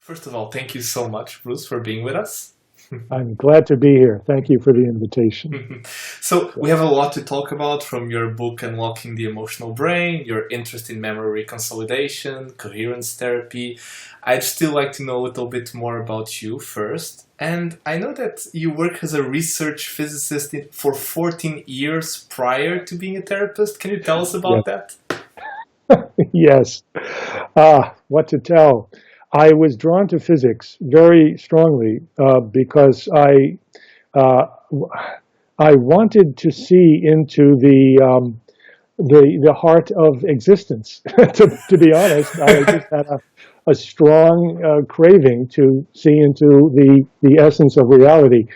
First of all, thank you so much, Bruce, for being with us. I'm glad to be here. Thank you for the invitation. So we have a lot to talk about, from your book Unlocking the Emotional Brain, your interest in memory reconsolidation, coherence therapy. I'd still like to know a little bit more about you first. And I know that you work as a research physicist for 14 years prior to being a therapist. Can you tell us about that? Yes. What to tell? I was drawn to physics very strongly because I wanted to see into the heart of existence. To be honest, I just had a strong craving to see into the essence of reality,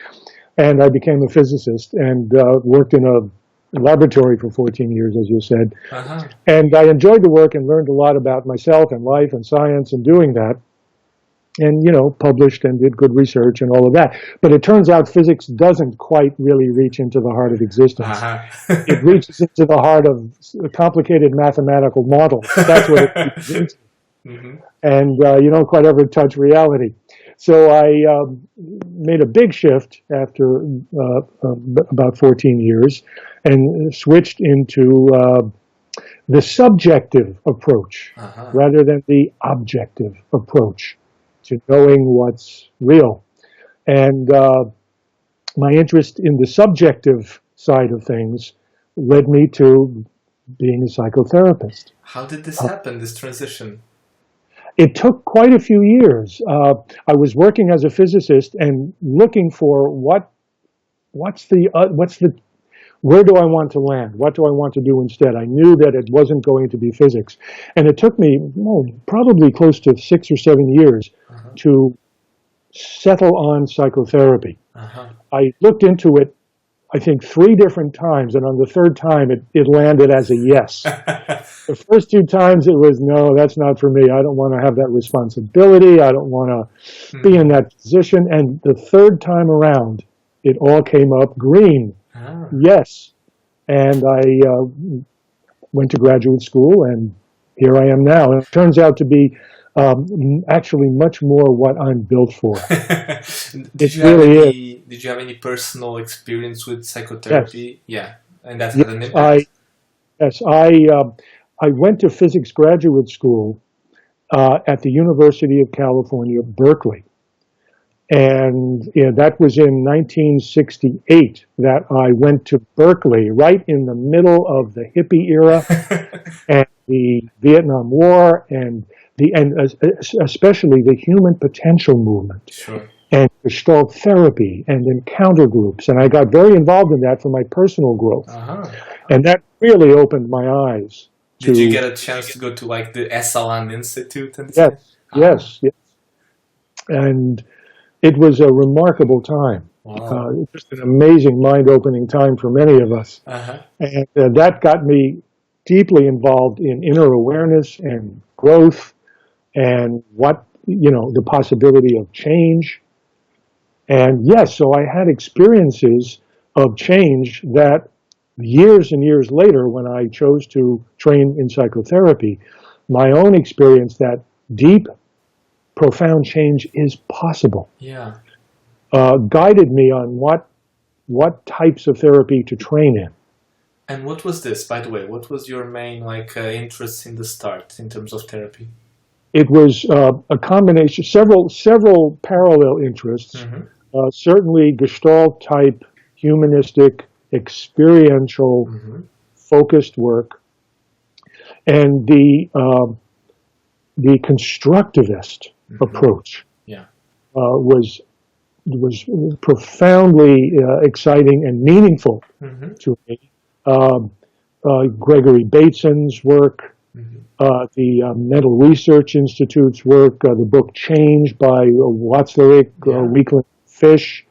and I became a physicist and worked in a laboratory for 14 years, as you said. Uh-huh. And I enjoyed the work and learned a lot about myself and life and science and doing that. And, published and did good research and all of that. But it turns out physics doesn't quite really reach into the heart of existence. Uh-huh. It reaches into the heart of complicated mathematical models. That's what it reaches into. Mm-hmm. And you don't quite ever touch reality. So I made a big shift after about 14 years and switched into the subjective approach rather than the objective approach to knowing what's real. And my interest in the subjective side of things led me to being a psychotherapist. How did this happen, this transition? It took quite a few years. I was working as a physicist and looking for where do I want to land? What do I want to do instead? I knew that it wasn't going to be physics. And it took me probably close to 6 or 7 years to settle on psychotherapy. I looked into it, I think, 3 different times, and on the third time it landed as a yes. The first 2 times it was, no, that's not for me. I don't want to have that responsibility. I don't want to be in that position. And the third time around, it all came up green. Yes. And I went to graduate school, and here I am now. And it turns out to be actually much more what I'm built for. Did you have any personal experience with psychotherapy? Yes. Yeah. And that had an impact? I went to physics graduate school at the University of California, Berkeley. And that was in 1968 that I went to Berkeley, right in the middle of the hippie era and the Vietnam War and especially the human potential movement. Sure. And Gestalt therapy and encounter groups. And I got very involved in that for my personal growth. And that really opened my eyes. Did you get a chance to go to like the S.L.M. Institute? And Yes. And it was a remarkable time. Wow. Just an amazing, mind-opening time for many of us. And that got me deeply involved in inner awareness and growth and the possibility of change. And yes, so I had experiences of change that years and years later, when I chose to train in psychotherapy, my own experience that deep, profound change is possible. Yeah. Guided me on what types of therapy to train in. And what was this, by the way? What was your main interest in the start in terms of therapy? It was a combination, several parallel interests. Certainly Gestalt type, humanistic, experiential, focused work, and the constructivist approach was profoundly exciting and meaningful to me. Gregory Bateson's work, the Mental Research Institute's work, the book Change by Watzlawick, Weakland, Fish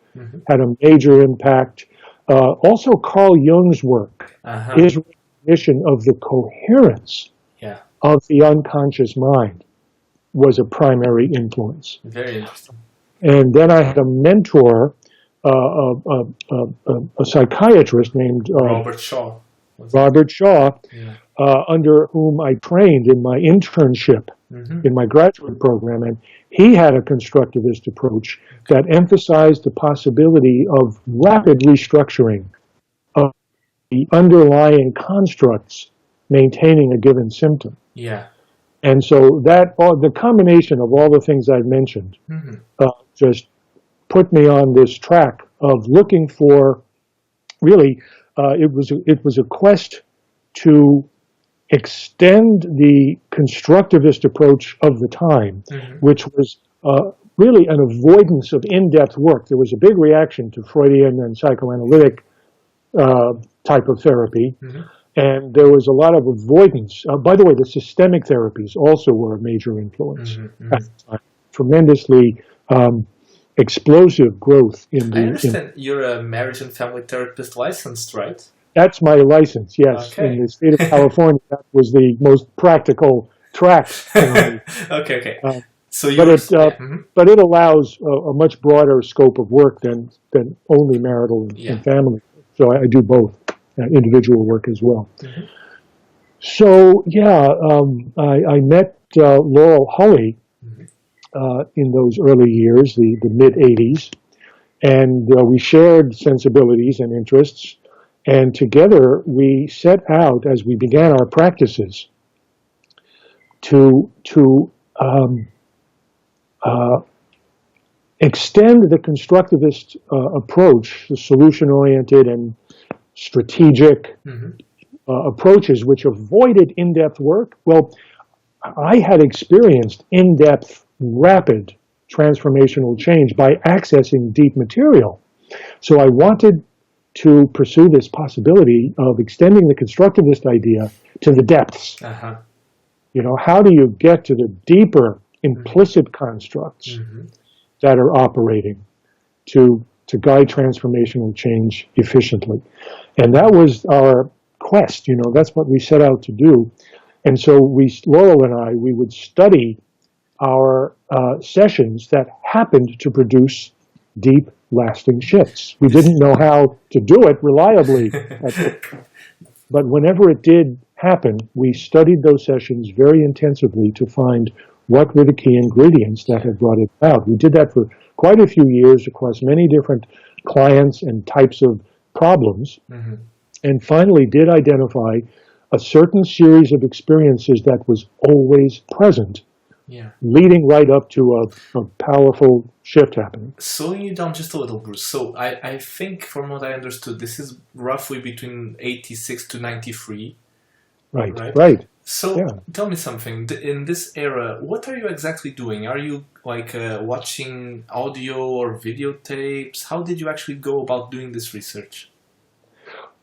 had a major impact. Also, Carl Jung's work, his recognition of the coherence of the unconscious mind was a primary influence. Very interesting. And then I had a mentor, a psychiatrist named Robert Shaw, under whom I trained in my internship in my graduate program, and he had a constructivist approach that emphasized the possibility of rapid restructuring of the underlying constructs maintaining a given symptom. Yeah. And so that the combination of all the things I've mentioned just put me on this track of looking for, really, it was a quest to extend the constructivist approach of the time, which was really an avoidance of in-depth work. There was a big reaction to Freudian and psychoanalytic type of therapy, and there was a lot of avoidance. By the way, the systemic therapies also were a major influence at the time. Tremendously explosive growth in the... I understand you're a marriage and family therapist licensed, right? That's my license, yes. Okay. In the state of California, that was the most practical track for me. Okay. So but it allows a much broader scope of work than only marital and family. So I do both, individual work as well. So I met Laurel Hulley in those early years, the mid-'80s, and we shared sensibilities and interests. And together we set out, as we began our practices, to extend the constructivist approach, the solution-oriented and strategic approaches, which avoided in-depth work. Well, I had experienced in-depth, rapid transformational change by accessing deep material. So I wanted to pursue this possibility of extending the constructivist idea to the depths. You know, how do you get to the deeper implicit constructs that are operating to guide transformational change efficiently? And that was our quest, you know, that's what we set out to do. And so Laurel and I, we would study our sessions that happened to produce deep, lasting shifts. We didn't know how to do it reliably, but whenever it did happen, we studied those sessions very intensively to find what were the key ingredients that had brought it about. We did that for quite a few years across many different clients and types of problems, and finally did identify a certain series of experiences that was always present, leading right up to a powerful shift happening. Slowing you down just a little, Bruce. So I think, from what I understood, this is roughly between 86 to 93. Right. So tell me something. In this era, what are you exactly doing? Are you like watching audio or videotapes? How did you actually go about doing this research?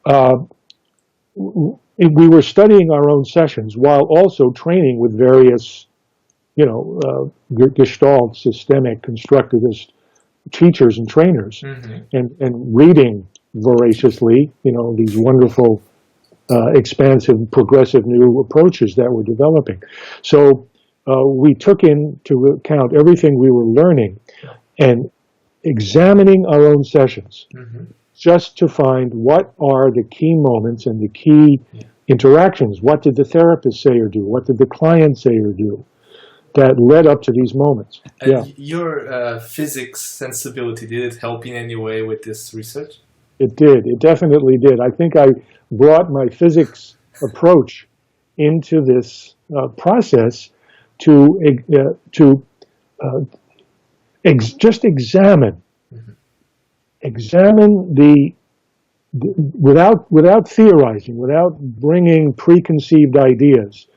We were studying our own sessions while also training with various, Gestalt, systemic, constructivist teachers and trainers, and reading voraciously, these wonderful, expansive, progressive new approaches that we're developing. So we took into account everything we were learning and examining our own sessions just to find what are the key moments and the key interactions. What did the therapist say or do? What did the client say or do that led up to these moments? Your physics sensibility, did it help in any way with this research? It did. It definitely did. I think I brought my physics approach into this process to just examine without theorizing, without bringing preconceived ideas,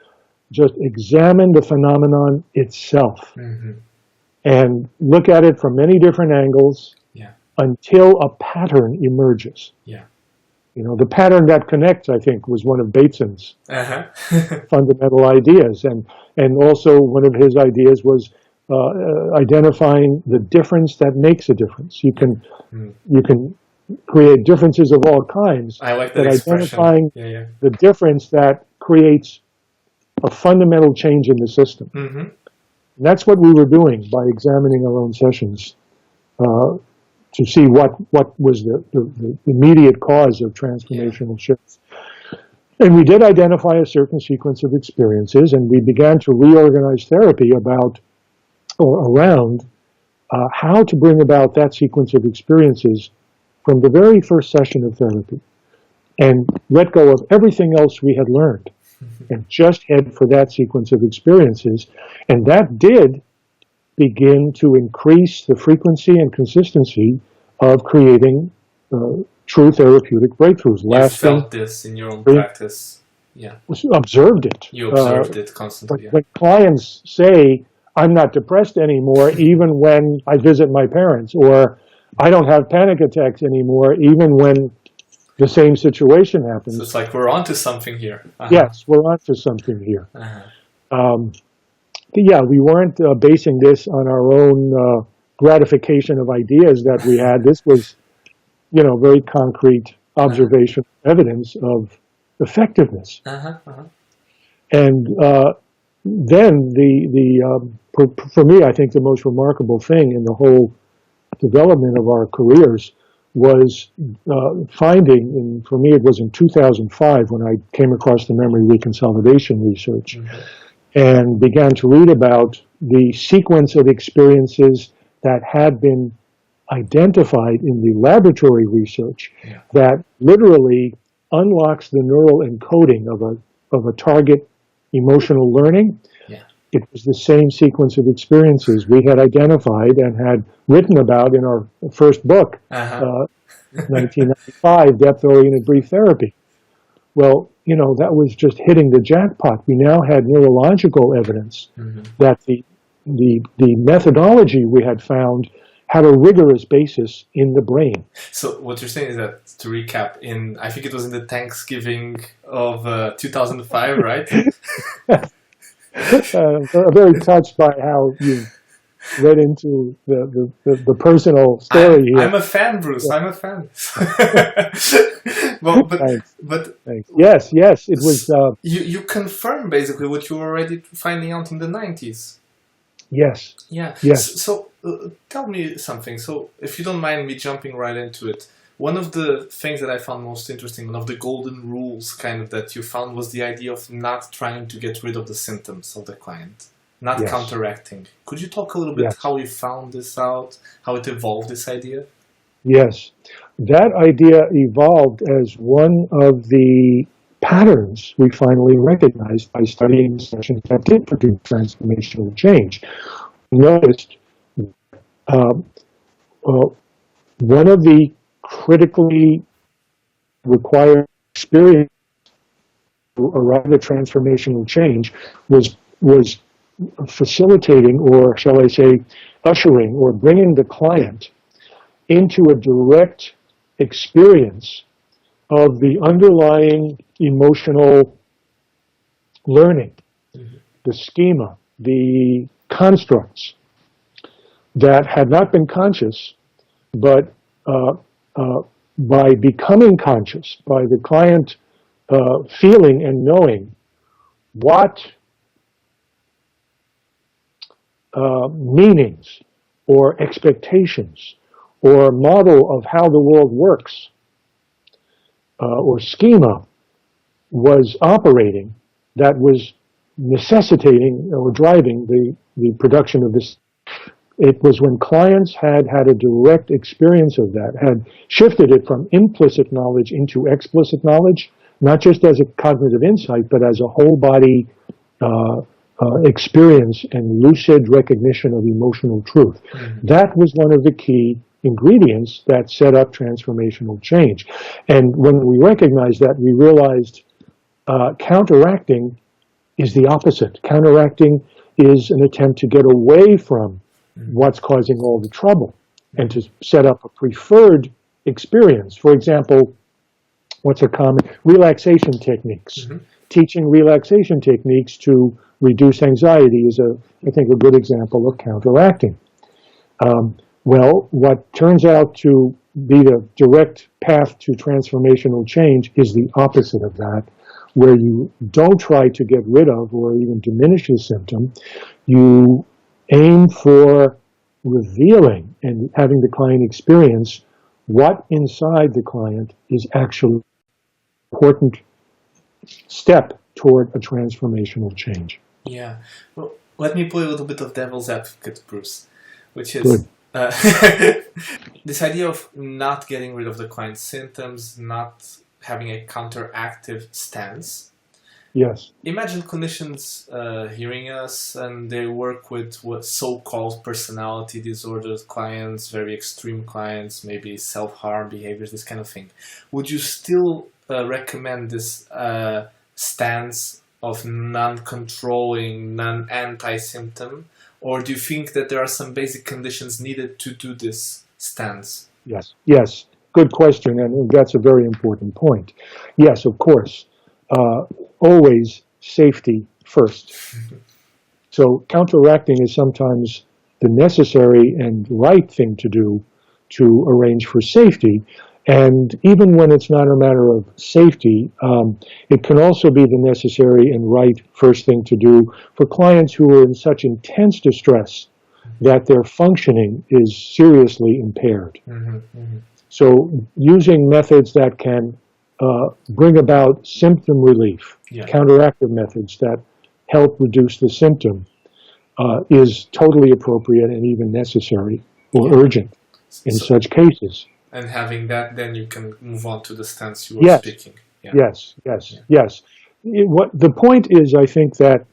just examine the phenomenon itself and look at it from many different angles until a pattern emerges. The pattern that connects, I think, was one of Bateson's fundamental ideas. And also one of his ideas was identifying the difference that makes a difference. You can create differences of all kinds. I like that but expression. Identifying the difference that creates a fundamental change in the system. And that's what we were doing by examining our own sessions to see what was the immediate cause of transformational shifts. And we did identify a certain sequence of experiences, and we began to reorganize therapy about or around how to bring about that sequence of experiences from the very first session of therapy and let go of everything else we had learned and just head for that sequence of experiences. And that did begin to increase the frequency and consistency of creating true therapeutic breakthroughs. You felt this in your own practice. Yeah. Observed it. You observed it constantly. Yeah. When clients say, I'm not depressed anymore, even when I visit my parents, or I don't have panic attacks anymore, even when the same situation happens. So it's like we're onto something here. Yes, we're onto something here. Uh-huh. Yeah, we weren't basing this on our own gratification of ideas that we had. This was, very concrete observation, evidence of effectiveness. And then for me, I think the most remarkable thing in the whole development of our careers was finding, and for me it was in 2005 when I came across the memory reconsolidation research and began to read about the sequence of experiences that had been identified in the laboratory research that literally unlocks the neural encoding of a target emotional learning. It was the same sequence of experiences we had identified and had written about in our first book, 1995, Depth-Oriented Brief Therapy. Well, that was just hitting the jackpot. We now had neurological evidence that the methodology we had found had a rigorous basis in the brain. So what you're saying is that, to recap, I think it was in the Thanksgiving of 2005, right? Very touched by how you read into the personal story here. I'm a fan, Bruce. I'm a fan. Well, but Thanks. Yes, it was. You confirm basically what you were already finding out in the 90s. Yes. Yeah. Yes. So tell me something. So if you don't mind me jumping right into it. One of the things that I found most interesting, one of the golden rules kind of that you found, was the idea of not trying to get rid of the symptoms of the client, not counteracting. Could you talk a little bit how you found this out, how it evolved, this idea? Yes. That idea evolved as one of the patterns we finally recognized by studying sessions that did produce transformational change. We noticed one of the critically required experience to arrive at transformational change was facilitating, or shall I say, ushering or bringing the client into a direct experience of the underlying emotional learning, the schema, the constructs that had not been conscious, but by becoming conscious, by the client feeling and knowing what meanings or expectations or model of how the world works or schema was operating that was necessitating or driving the production of this. It was when clients had a direct experience of that, had shifted it from implicit knowledge into explicit knowledge, not just as a cognitive insight, but as a whole body experience and lucid recognition of emotional truth. That was one of the key ingredients that set up transformational change. And when we recognized that, we realized counteracting is the opposite. Counteracting is an attempt to get away from what's causing all the trouble and to set up a preferred experience. For example, what's a common relaxation techniques. Teaching relaxation techniques to reduce anxiety is, I think, a good example of counteracting. Well, what turns out to be the direct path to transformational change is the opposite of that, where you don't try to get rid of or even diminish the symptom. You aim for revealing and having the client experience what inside the client is actually important step toward a transformational change. Yeah. Well, let me play a little bit of devil's advocate, Bruce, which is Good. this idea of not getting rid of the client's symptoms, not having a counteractive stance. Yes. Imagine clinicians hearing us and they work with what so-called personality disordered clients, very extreme clients, maybe self-harm behaviors, this kind of thing. Would you still recommend this stance of non-controlling, non-anti-symptom? Or do you think that there are some basic conditions needed to do this stance? Yes. Yes. Good question, and that's a very important point. Yes, of course. Always safety first. So counteracting is sometimes the necessary and right thing to do to arrange for safety. And even when it's not a matter of safety, it can also be the necessary and right first thing to do for clients who are in such intense distress that their functioning is seriously impaired. Mm-hmm, mm-hmm. So using methods that can bring about symptom relief, counteractive methods that help reduce the symptom is totally appropriate and even necessary or urgent in such cases. And having that, then you can move on to the stance you were speaking. Yeah. Yes. The point is, I think that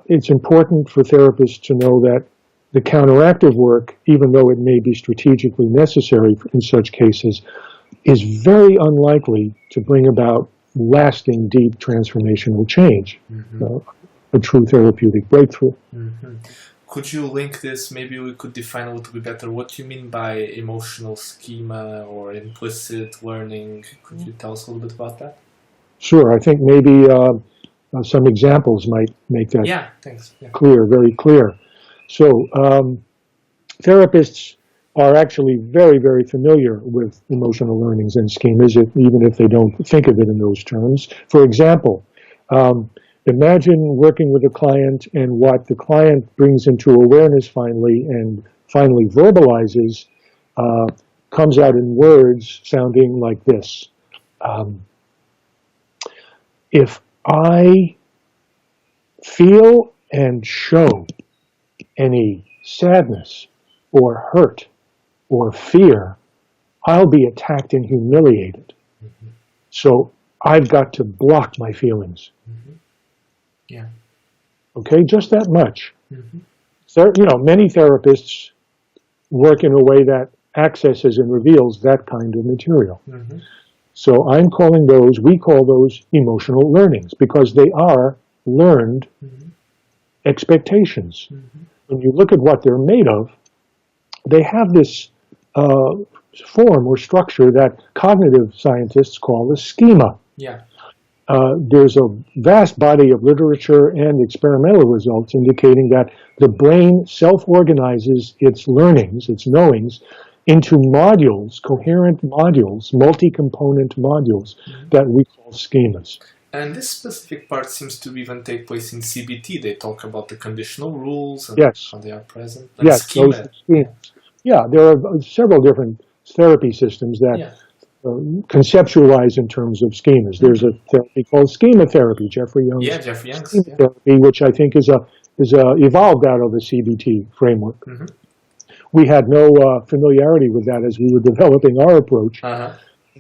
it's important for therapists to know that the counteractive work, even though it may be strategically necessary in such cases, is very unlikely to bring about lasting, deep transformational change, a true therapeutic breakthrough. Mm-hmm. Could you link this? Maybe we could define a little bit better what you mean by emotional schema or implicit learning. Could you tell us a little bit about that? Sure. I think maybe some examples might make that clear, very clear. So therapists are actually very, very familiar with emotional learnings and schemas, even if they don't think of it in those terms. For example, imagine working with a client and what the client brings into awareness finally and finally verbalizes comes out in words sounding like this. If I feel and show any sadness or hurt or fear, I'll be attacked and humiliated. Mm-hmm. So I've got to block my feelings. Mm-hmm. Yeah. Okay, just that much. Mm-hmm. So, many therapists work in a way that accesses and reveals that kind of material. Mm-hmm. So we call those emotional learnings because they are learned expectations. Mm-hmm. When you look at what they're made of, they have this form or structure that cognitive scientists call a schema. Yeah. There's a vast body of literature and experimental results indicating that the brain self-organizes its learnings, its knowings, into modules, coherent modules, multi-component modules that we call schemas. And this specific part seems to even take place in CBT. They talk about the conditional rules and how they are present. And schema. Yeah, there are several different therapy systems that conceptualize in terms of schemas. There's a therapy called schema therapy, Jeffrey Young's schema therapy, which I think is evolved out of the CBT framework. Mm-hmm. We had no familiarity with that as we were developing our approach.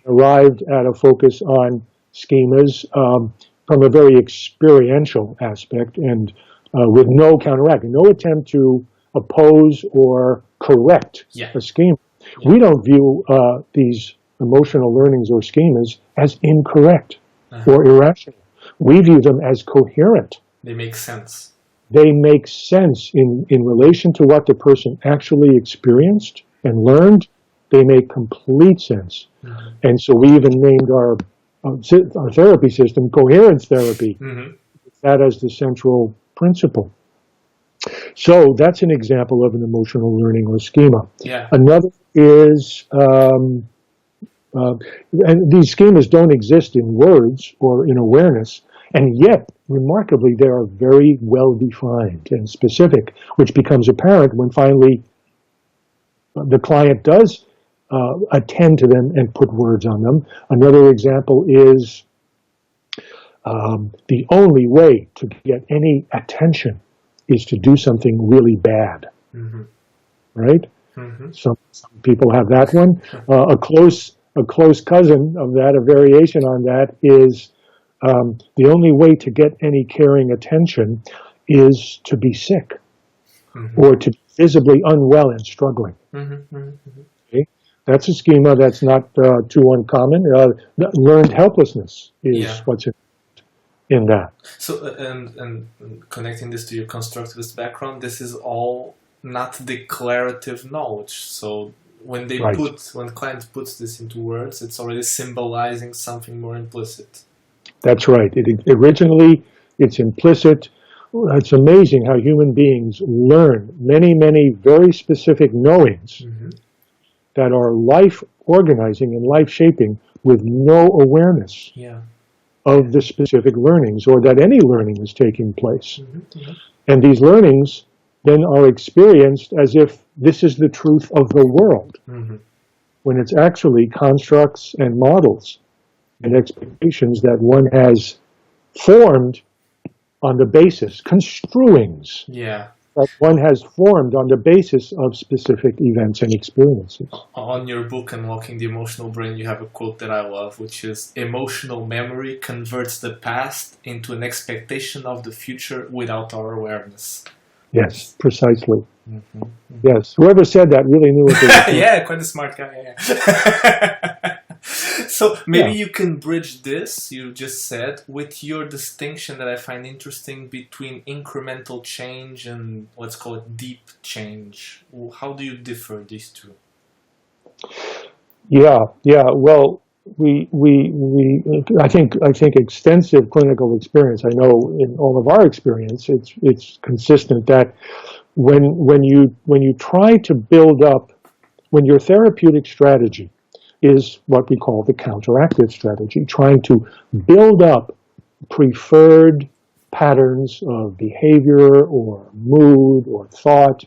Arrived at a focus on schemas from a very experiential aspect and with no counteracting, no attempt to oppose or correct a schema. We don't view these emotional learnings or schemas as incorrect or irrational. We view them as coherent. They make sense. They make sense in relation to what the person actually experienced and learned. They make complete sense. Mm-hmm. And so we even named our therapy system Coherence Therapy. Mm-hmm. That as the central principle. So that's an example of an emotional learning or schema. Yeah. Another is, and these schemas don't exist in words or in awareness, and yet, remarkably, they are very well defined and specific, which becomes apparent when finally the client does attend to them and put words on them. Another example is The only way to get any attention is to do something really bad, right? Some people have that one. A close cousin of that, a variation on that, is the only way to get any caring attention is to be sick or to be visibly unwell and struggling. Okay? That's a schema that's not too uncommon. Learned helplessness is what's in that. So, and connecting this to your constructivist background, this is all not declarative knowledge. So when they when the client puts this into words, it's already symbolizing something more implicit. That's right. Originally, it's implicit. It's amazing how human beings learn many, many very specific knowings that are life organizing and life shaping with no awareness of the specific learnings or that any learning is taking place. And these learnings then are experienced as if this is the truth of the world, when it's actually constructs and models and expectations that one has formed on the basis, construings that one has formed on the basis of specific events and experiences. On your book, Unlocking the Emotional Brain, you have a quote that I love, which is, "Emotional memory converts the past into an expectation of the future without our awareness." Yes, precisely. Yes, whoever said that really knew what they were doing. Yeah, quite a smart guy. So maybe you can bridge this, you just said, with your distinction that I find interesting between incremental change and let's call it deep change. How do you differ these two? Well, I think extensive clinical experience. I know in all of our experience, it's consistent that when you try to build up, when your therapeutic strategy is what we call the counteractive strategy, trying to build up preferred patterns of behavior or mood or thought,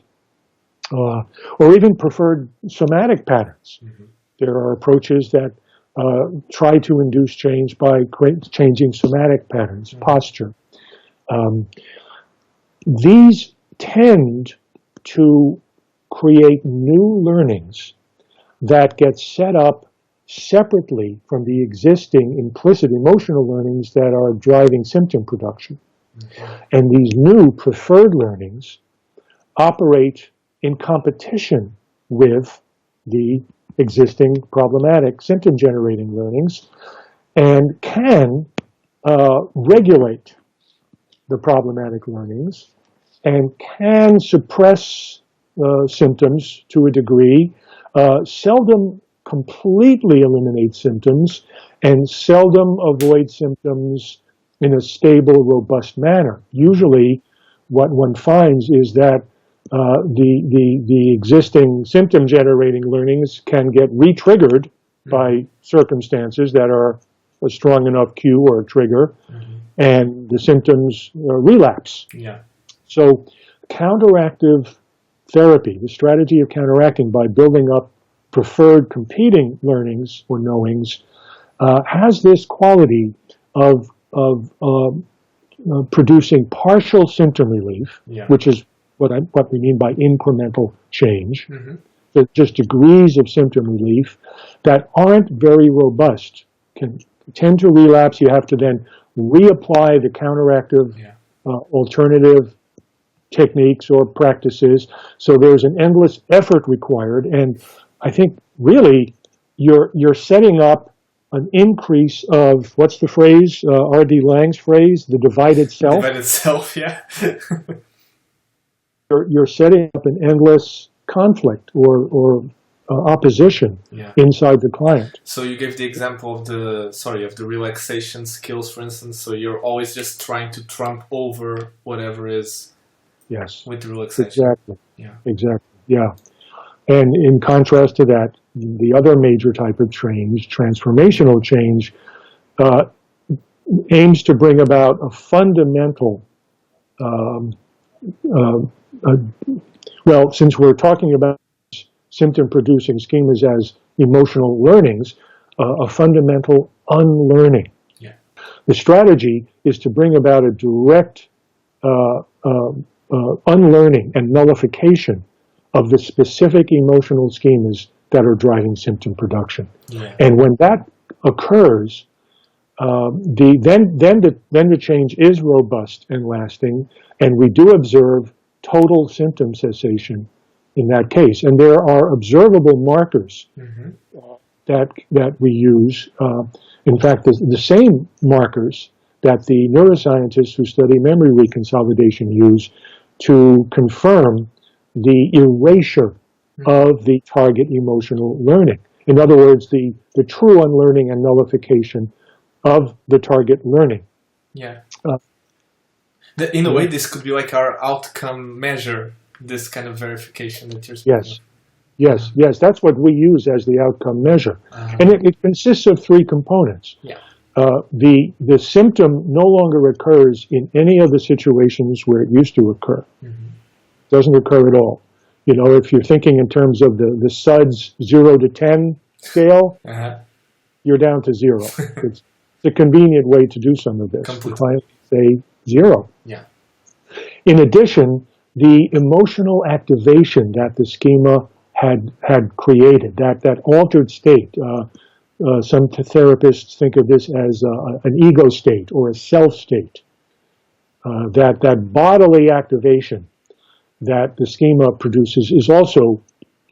or even preferred somatic patterns. There are approaches that try to induce change by changing somatic patterns, posture. These tend to create new learnings that get set up separately from the existing implicit emotional learnings that are driving symptom production. And these new preferred learnings operate in competition with the existing problematic symptom-generating learnings and can regulate the problematic learnings and can suppress symptoms to a degree, seldom completely eliminate symptoms, and seldom avoid symptoms in a stable, robust manner. Usually, what one finds is that the existing symptom-generating learnings can get re-triggered by circumstances that are a strong enough cue or trigger, and the symptoms relapse. So, counteractive therapy, the strategy of counteracting by building up preferred competing learnings or knowings, has this quality of producing partial symptom relief, which is what we mean by incremental change, just degrees of symptom relief that aren't very robust, can tend to relapse. You have to then reapply the counteractive alternative techniques or practices. So there's an endless effort required, and I think really you're setting up an increase of, what's the phrase, R.D. Laing's phrase, the divided self? Divided self, yeah. You're setting up an endless conflict or opposition inside the client. So you gave the example of the relaxation skills, for instance. So you're always just trying to trump over whatever is with the relaxation. Exactly. And in contrast to that, the other major type of change, transformational change, aims to bring about a fundamental, well, since we're talking about symptom-producing schemas as emotional learnings, a fundamental unlearning. The strategy is to bring about a direct unlearning and nullification of the specific emotional schemas that are driving symptom production. Yeah. And when that occurs, then the change is robust and lasting, and we do observe total symptom cessation in that case. And there are observable markers that we use. In fact, the same markers that the neuroscientists who study memory reconsolidation use to confirm the erasure of the target emotional learning. In other words, the true unlearning and nullification of the target learning. Yeah. In a way, this could be like our outcome measure, this kind of verification that you're speaking of. Yes. That's what we use as the outcome measure. And it consists of three components. Yeah. The symptom no longer occurs in any of the situations where it used to occur. Doesn't occur at all. You know, if you're thinking in terms of the SUDS 0 to 10 scale, you're down to 0. It's a convenient way to do some of this. Completely. The client say 0. Yeah. In addition, the emotional activation that the schema had created, that altered state, some therapists think of this as an ego state or a self state, that bodily activation that the schema produces is also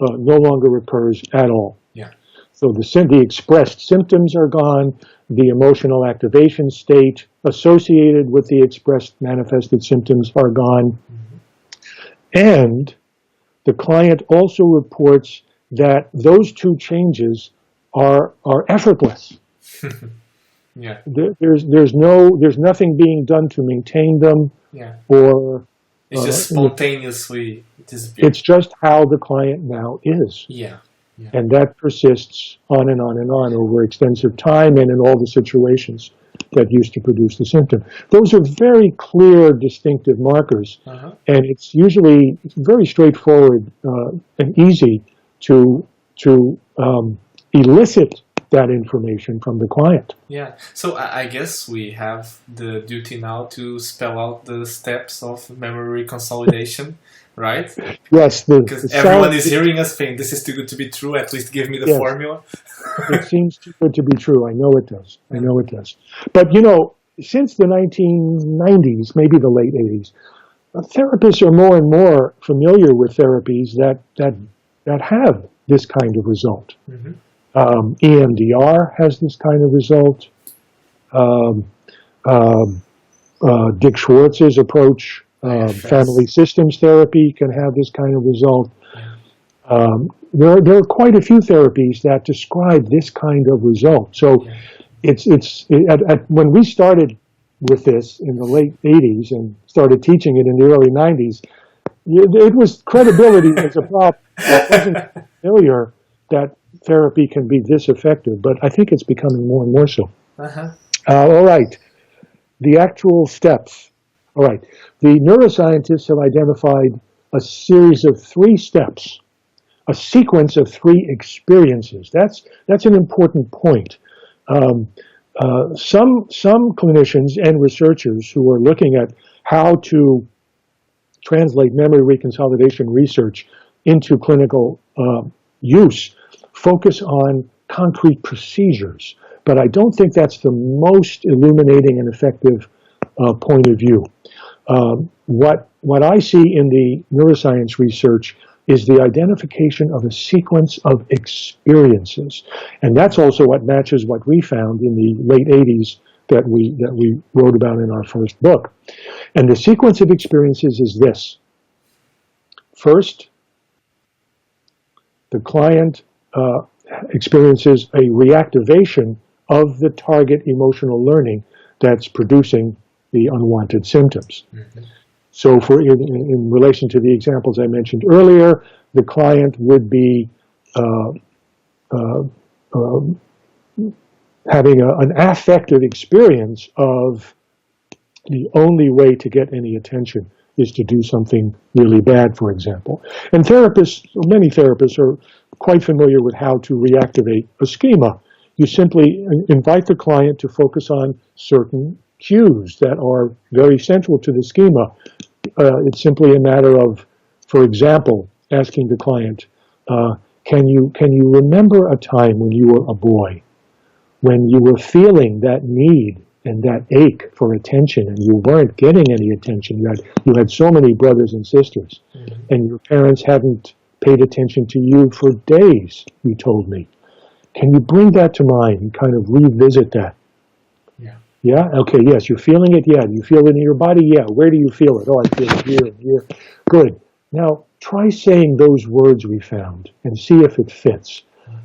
no longer occurs at all. Yeah. So the expressed symptoms are gone, the emotional activation state associated with the expressed manifested symptoms are gone, and the client also reports that those two changes are effortless. Yeah. There's nothing being done to maintain them. Yeah. Or it's just spontaneously disappears. It's just how the client now is. Yeah. Yeah. And that persists on and on and on over extensive time and in all the situations that used to produce the symptom. Those are very clear, distinctive markers, and it's usually very straightforward and easy to elicit that information from the client. Yeah, so I guess we have the duty now to spell out the steps of memory consolidation, right? Yes. Because everyone is hearing us saying, this is too good to be true, at least give me the formula. It seems too good to be true. I know it does. I know it does. But, you know, since the 1990s, maybe the late 80s, therapists are more and more familiar with therapies that have this kind of result. EMDR has this kind of result. Dick Schwartz's approach, family systems therapy, can have this kind of result. There are quite a few therapies that describe this kind of result. So when we started with this in the late 80s and started teaching it in the early 90s, it was credibility as a problem. It wasn't familiar that therapy can be this effective, but I think it's becoming more and more so. All right, the actual steps. All right, the neuroscientists have identified a series of 3 steps, a sequence of 3 experiences. That's an important point. Some clinicians and researchers who are looking at how to translate memory reconsolidation research into clinical use focus on concrete procedures, but I don't think that's the most illuminating and effective point of view. What I see in the neuroscience research is the identification of a sequence of experiences, and that's also what matches what we found in the late 80s that we wrote about in our first book. And the sequence of experiences is this. First, the client experiences a reactivation of the target emotional learning that's producing the unwanted symptoms. So in relation to the examples I mentioned earlier, the client would be having an affective experience of the only way to get any attention is to do something really bad, for example. And many therapists are quite familiar with how to reactivate a schema. you simply invite the client to focus on certain cues that are very central to the schema. It's simply a matter of, for example, asking the client, can you remember a time when you were a boy, when you were feeling that need and that ache for attention, and you weren't getting any attention? You had so many brothers and sisters, and your parents hadn't paid attention to you for days, you told me. Can you bring that to mind and kind of revisit that? Yeah. Yeah? Okay, yes, you're feeling it? Yeah. Do you feel it in your body? Yeah. Where do you feel it? Oh, I feel it here and here. Good. Now, try saying those words we found and see if it fits.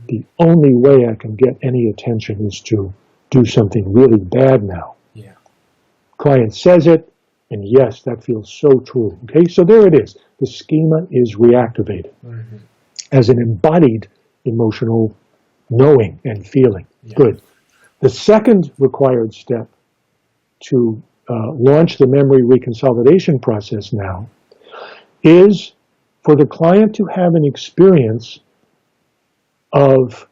The only way I can get any attention is to do something really bad now. Yeah. Client says it, and yes, that feels so true. Okay, so there it is. The schema is reactivated as an embodied emotional knowing and feeling. Yeah. Good. The second required step to launch the memory reconsolidation process now is for the client to have an experience of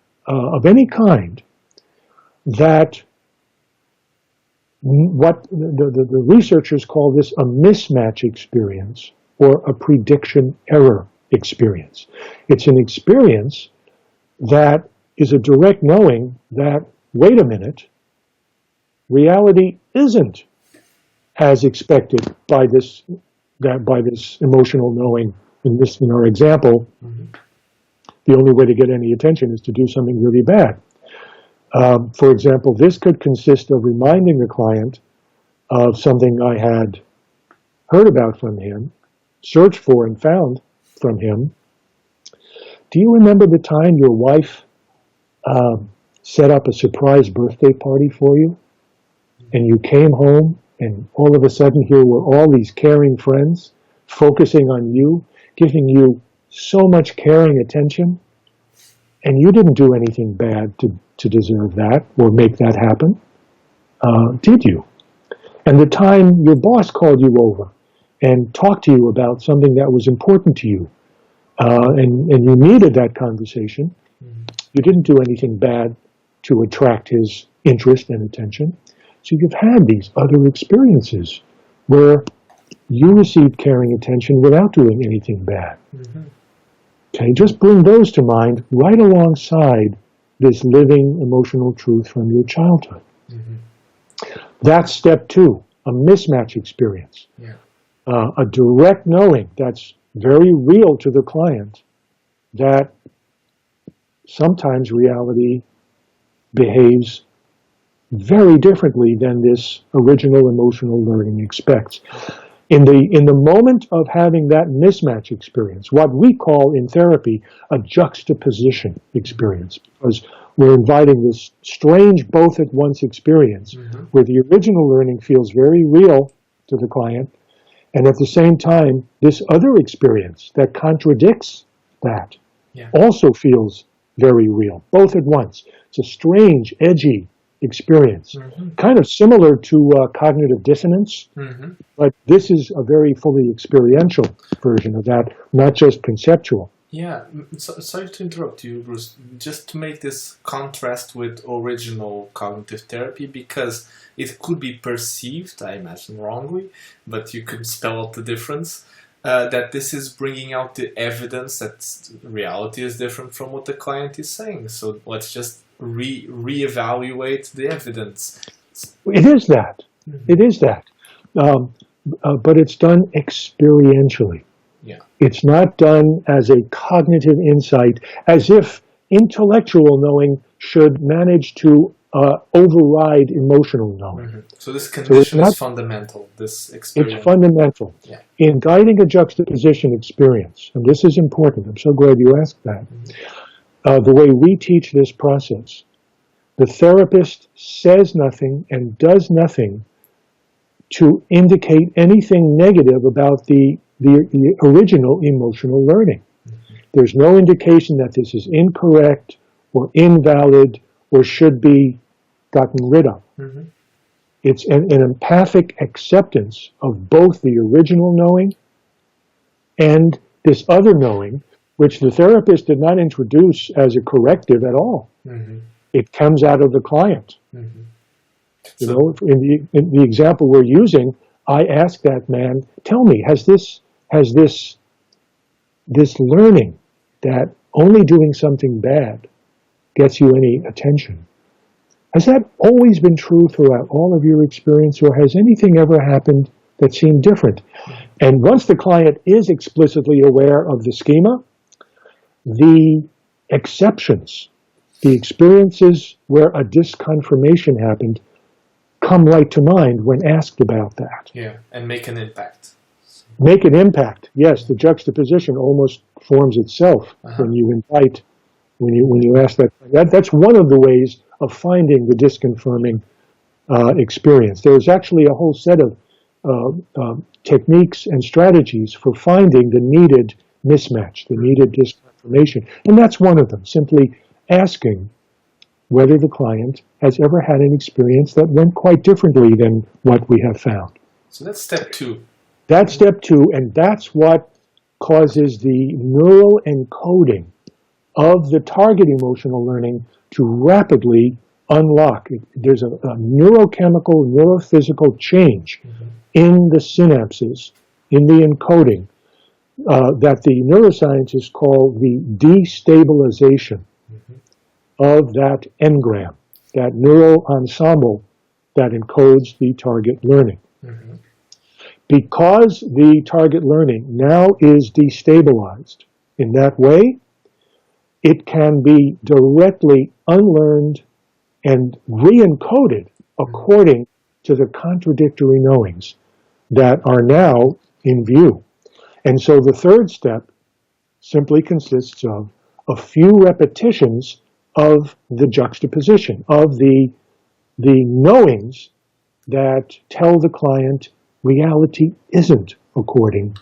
any kind that what the researchers call this a mismatch experience or a prediction error experience. It's an experience that is a direct knowing that, wait a minute, reality isn't as expected by this emotional knowing. In our example, the only way to get any attention is to do something really bad. For example, this could consist of reminding the client of something I had heard about from him, searched for and found from him. Do you remember the time your wife set up a surprise birthday party for you? And you came home and all of a sudden here were all these caring friends focusing on you, giving you so much caring attention, and you didn't do anything bad to deserve that or make that happen, did you? And the time your boss called you over and talked to you about something that was important to you, and you needed that conversation, you didn't do anything bad to attract his interest and attention. So you've had these other experiences where you received caring attention without doing anything bad. Okay, just bring those to mind right alongside this living emotional truth from your childhood. That's step two, a mismatch experience. Yeah. A direct knowing that's very real to the client that sometimes reality behaves very differently than this original emotional learning expects. In the moment of having that mismatch experience, what we call in therapy a juxtaposition experience, because we're inviting this strange both at once experience where the original learning feels very real to the client, and at the same time, this other experience that contradicts that also feels very real, both at once. It's a strange, edgy experience, kind of similar to cognitive dissonance, but this is a very fully experiential version of that, not just conceptual. Yeah, sorry to interrupt you, Bruce, just to make this contrast with original cognitive therapy, because it could be perceived, I imagine wrongly, but you could spell out the difference, that this is bringing out the evidence that reality is different from what the client is saying. So let's just reevaluate the evidence. It is that. It is that. But it's done experientially. Yeah. It's not done as a cognitive insight, as if intellectual knowing should manage to override emotional knowing. So this condition is fundamental, this experience. It's fundamental. Yeah. In guiding a juxtaposition experience, and this is important, I'm so glad you asked that, the way we teach this process, the therapist says nothing and does nothing to indicate anything negative about the original emotional learning. There's no indication that this is incorrect or invalid or should be gotten rid of. It's an empathic acceptance of both the original knowing and this other knowing, which the therapist did not introduce as a corrective at all. It comes out of the client. Mm-hmm. You know, in the example we're using, I asked that man, tell me, has this learning that only doing something bad gets you any attention, has that always been true throughout all of your experience, or has anything ever happened that seemed different? And once the client is explicitly aware of the schema, the exceptions, the experiences where a disconfirmation happened, come right to mind when asked about that. Yeah, and make an impact. Make an impact. Yes, the juxtaposition almost forms itself when you invite, when you ask that. That's one of the ways of finding the disconfirming experience. There's actually a whole set of techniques and strategies for finding the needed mismatch, the needed disconfirmation, and that's one of them. Simply asking whether the client has ever had an experience that went quite differently than what we have found. So that's step 2. That's step 2, and that's what causes the neural encoding of the target emotional learning to rapidly unlock. There's a neurochemical, neurophysical change in the synapses, in the encoding, that the neuroscientists call the destabilization of that engram, that neural ensemble that encodes the target learning. Because the target learning now is destabilized in that way, it can be directly unlearned and re-encoded according to the contradictory knowings that are now in view. And so the third step simply consists of a few repetitions of the juxtaposition, of the knowings that tell the client reality isn't according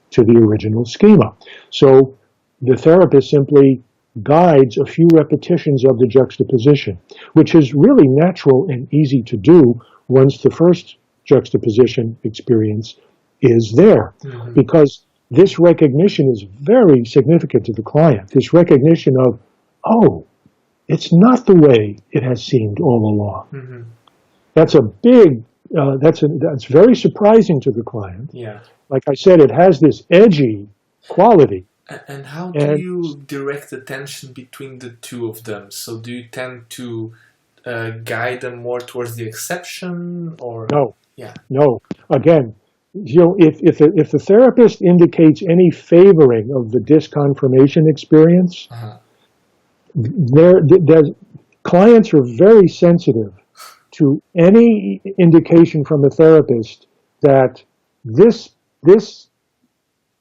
to the original schema. So the therapist simply guides a few repetitions of the juxtaposition, which is really natural and easy to do once the first juxtaposition experience is there. Because this recognition is very significant to the client. This recognition of, oh, it's not the way it has seemed all along. That's a big, that's very surprising to the client. Yeah. Like I said, it has this edgy quality. And how do you direct attention between the two of them? So do you tend to guide them more towards the exception, or no? Yeah. No. Again, you know, if the therapist indicates any favoring of the disconfirmation experience, clients are very sensitive to any indication from a therapist that this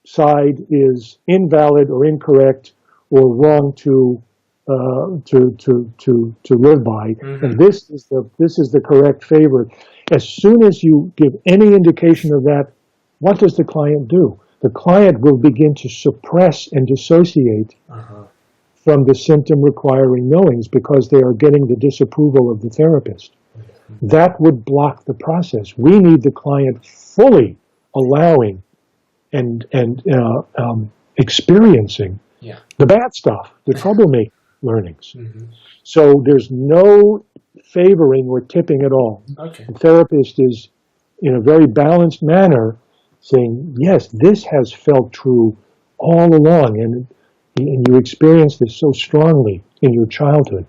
side is invalid or incorrect or wrong to live by, and this is the correct favor. As soon as you give any indication of that, what does the client do? The client will begin to suppress and dissociate from the symptom requiring knowings because they are getting the disapproval of the therapist. That would block the process. We need the client fully allowing and experiencing the bad stuff, the troublemaking learnings. So there's no favoring or tipping at all. The therapist is, in a very balanced manner, saying, yes, this has felt true all along, and you experienced this so strongly in your childhood.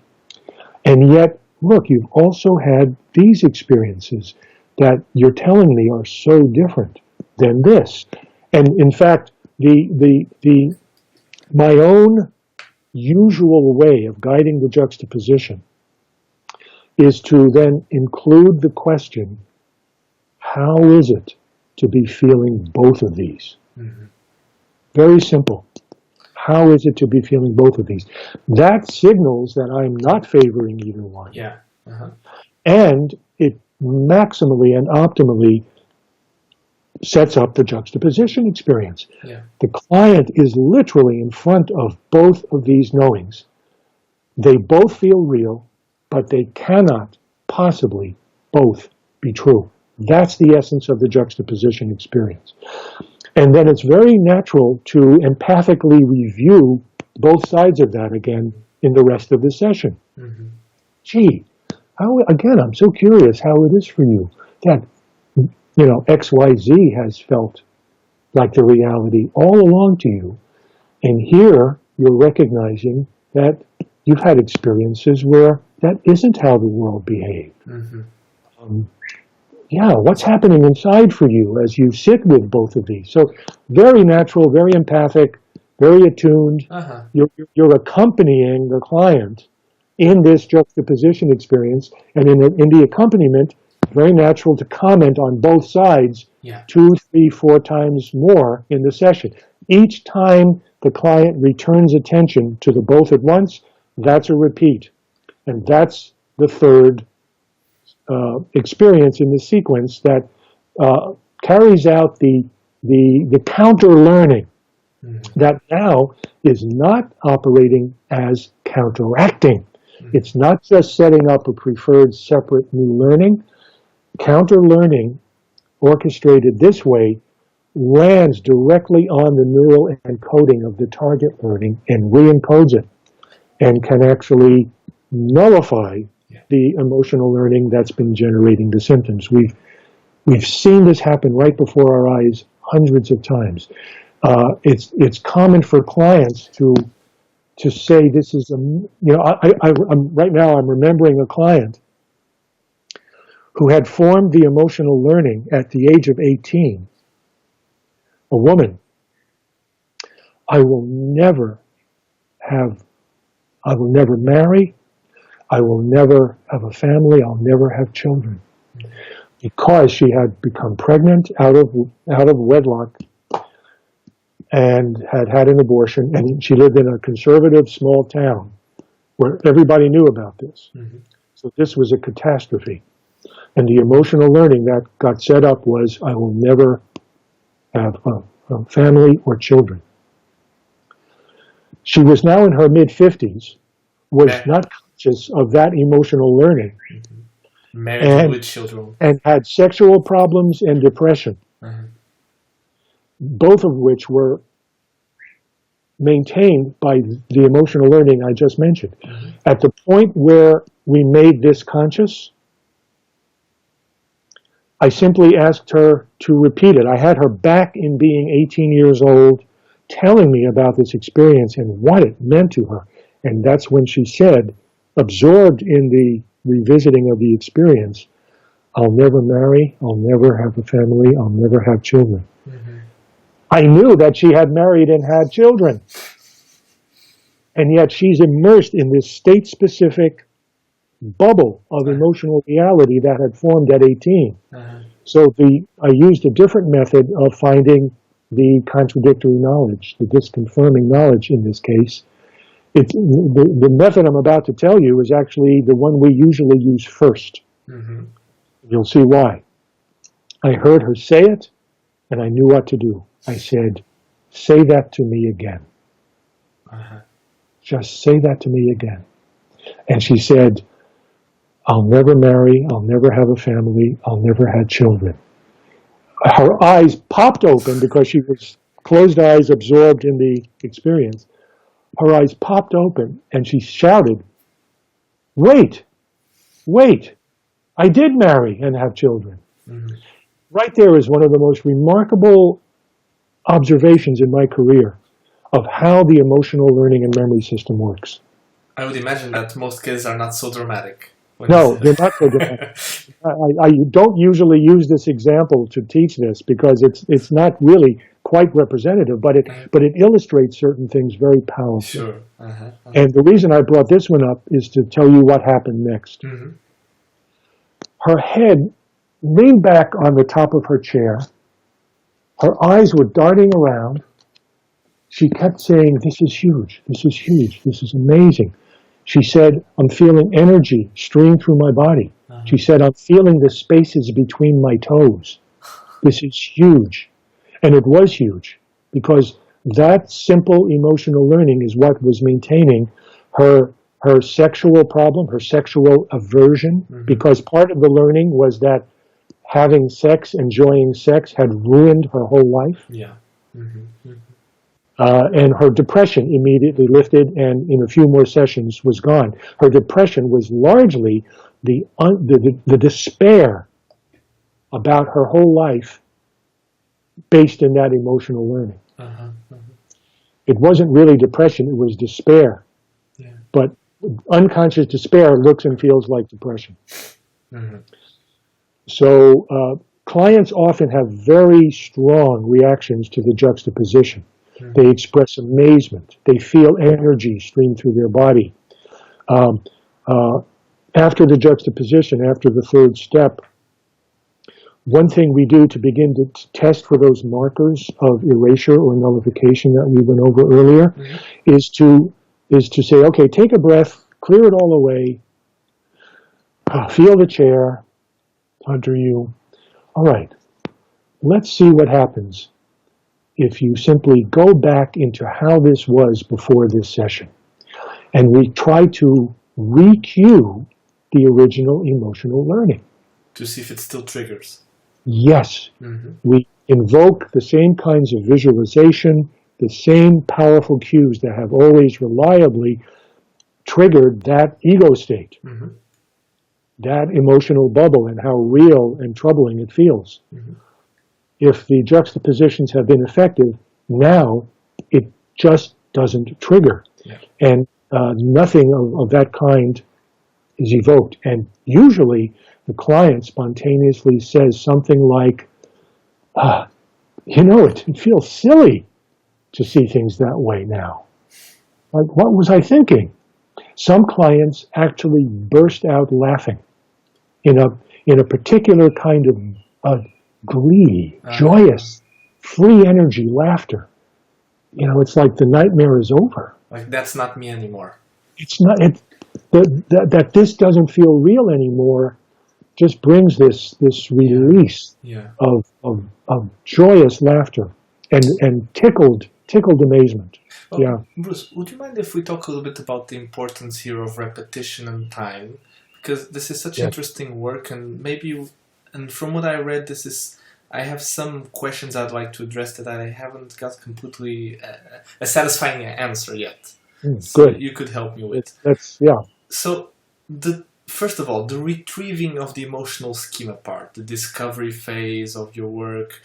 And yet, look, you've also had these experiences that you're telling me are so different than this. And in fact, my own usual way of guiding the juxtaposition is to then include the question, how is it to be feeling both of these? Very simple. How is it to be feeling both of these? That signals that I'm not favoring either one. And it maximally and optimally sets up the juxtaposition experience. The client is literally in front of both of these knowings. They both feel real, but they cannot possibly both be true. That's the essence of the juxtaposition experience. And then it's very natural to empathically review both sides of that again in the rest of the session. gee, again, I'm so curious how it is for you that, XYZ has felt like the reality all along to you. And here you're recognizing that you've had experiences where that isn't how the world behaved. Mm-hmm. What's happening inside for you as you sit with both of these? So very natural, very empathic, very attuned. Uh-huh. You're accompanying the client in this juxtaposition experience, and in the accompaniment, very natural to comment on both sides 2, 3, 4 times more in the session. Each time the client returns attention to the both at once, that's a repeat. And that's the third experience in the sequence that carries out the counter-learning that now is not operating as counteracting. It's not just setting up a preferred separate new learning. Counter-learning, orchestrated this way, lands directly on the neural encoding of the target learning and re-encodes it, and can actually nullify the emotional learning that's been generating the symptoms. We've seen this happen right before our eyes hundreds of times. It's common for clients to say this is I'm right now I'm remembering a client who had formed the emotional learning at the age of 18, a woman. I will never marry, I will never have a family, I'll never have children. Because she had become pregnant out of wedlock and had an abortion, and she lived in a conservative small town where everybody knew about this. Mm-hmm. So this was a catastrophe. And the emotional learning that got set up was, I will never have a family or children. She was now in her mid-50s, was not conscious of that emotional learning. Mm-hmm. Married with children. And had sexual problems and depression. Mm-hmm. Both of which were maintained by the emotional learning I just mentioned. Mm-hmm. At the point where we made this conscious, I simply asked her to repeat it. I had her back in being 18 years old, telling me about this experience and what it meant to her. And that's when she said, absorbed in the revisiting of the experience, I'll never marry, I'll never have a family, I'll never have children. Mm-hmm. I knew that she had married and had children. And yet she's immersed in this state-specific bubble of emotional reality that had formed at 18. Uh-huh. So I used a different method of finding the contradictory knowledge, the disconfirming knowledge in this case. The method I'm about to tell you is actually the one we usually use first. Mm-hmm. You'll see why. I heard her say it, and I knew what to do. I said, say that to me again. Uh-huh. Just say that to me again. And she said, I'll never marry, I'll never have a family, I'll never have children. Her eyes popped open because she was closed eyes, absorbed in the experience. Her eyes popped open and she shouted, wait, I did marry and have children. Mm-hmm. Right there is one of the most remarkable observations in my career of how the emotional learning and memory system works. I would imagine that most kids are not so dramatic. No, they're not so dramatic. I don't usually use this example to teach this because it's not really quite representative, but it illustrates certain things very powerfully. Sure. Uh-huh. And the reason I brought this one up is to tell you what happened next. Mm-hmm. Her head leaned back on the top of her chair. Her eyes were darting around. She kept saying, this is huge, this is huge, this is amazing. She said, I'm feeling energy stream through my body. Uh-huh. She said, I'm feeling the spaces between my toes. This is huge. And it was huge because that simple emotional learning is what was maintaining her sexual problem, her sexual aversion, mm-hmm. because part of the learning was that having sex, enjoying sex had ruined her whole life. Yeah. Mm-hmm. Mm-hmm. And her depression immediately lifted, and in a few more sessions was gone. Her depression was largely the despair about her whole life based in that emotional learning. It wasn't really depression, it was despair. Yeah. But unconscious despair looks and feels like depression. So clients often have very strong reactions to the juxtaposition. They express amazement. They feel energy stream through their body. After the juxtaposition, after the third step, one thing we do to begin to test for those markers of erasure or nullification that we went over earlier is to say, okay, take a breath, clear it all away, feel the chair under you. All right, let's see what happens if you simply go back into how this was before this session. And we try to re-cue the original emotional learning. To see if it still triggers. Yes. We invoke the same kinds of visualization, the same powerful cues that have always reliably triggered that ego state, that emotional bubble, and how real and troubling it feels. If the juxtapositions have been effective, now it just doesn't trigger. Yeah. And nothing of that kind is evoked. And usually the client spontaneously says something like, it feels silly to see things that way now. Like, what was I thinking? Some clients actually burst out laughing in a particular kind of glee, joyous, free energy laughter. It's like the nightmare is over. Like, that's not me anymore. It's not, that this doesn't feel real anymore just brings this release of joyous laughter and tickled amazement. Bruce, would you mind if we talk a little bit about the importance here of repetition and time? Because this is such interesting work, and from what I read, I have some questions I'd like to address that I haven't got completely a satisfying answer yet. So good. You could help me with. So, first of all, the retrieving of the emotional schema part, the discovery phase of your work,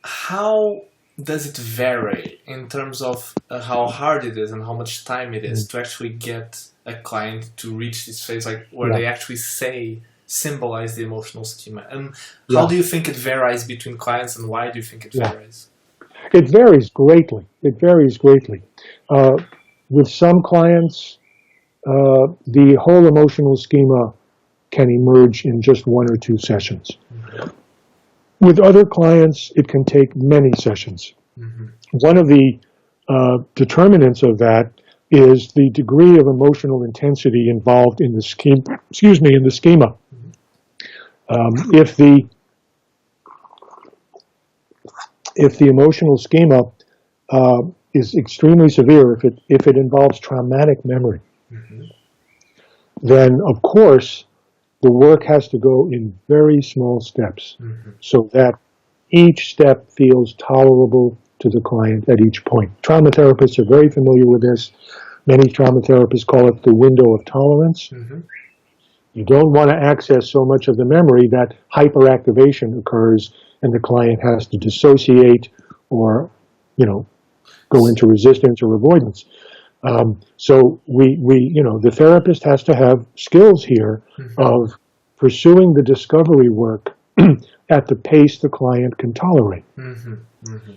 how does it vary in terms of how hard it is and how much time it is to actually get a client to reach this phase, like where they actually symbolize the emotional schema? And how do you think it varies between clients, and why do you think it varies? It varies greatly. With some clients, the whole emotional schema can emerge in just one or two sessions. With other clients, it can take many sessions. One of the determinants of that is the degree of emotional intensity involved in the schema. If the emotional schema is extremely severe, if it involves traumatic memory, then of course the work has to go in very small steps so that each step feels tolerable to the client at each point. Trauma therapists are very familiar with this. Many trauma therapists call it the window of tolerance. You don't want to access so much of the memory that hyperactivation occurs and the client has to dissociate or, go into resistance or avoidance. So the therapist has to have skills here of pursuing the discovery work at the pace the client can tolerate.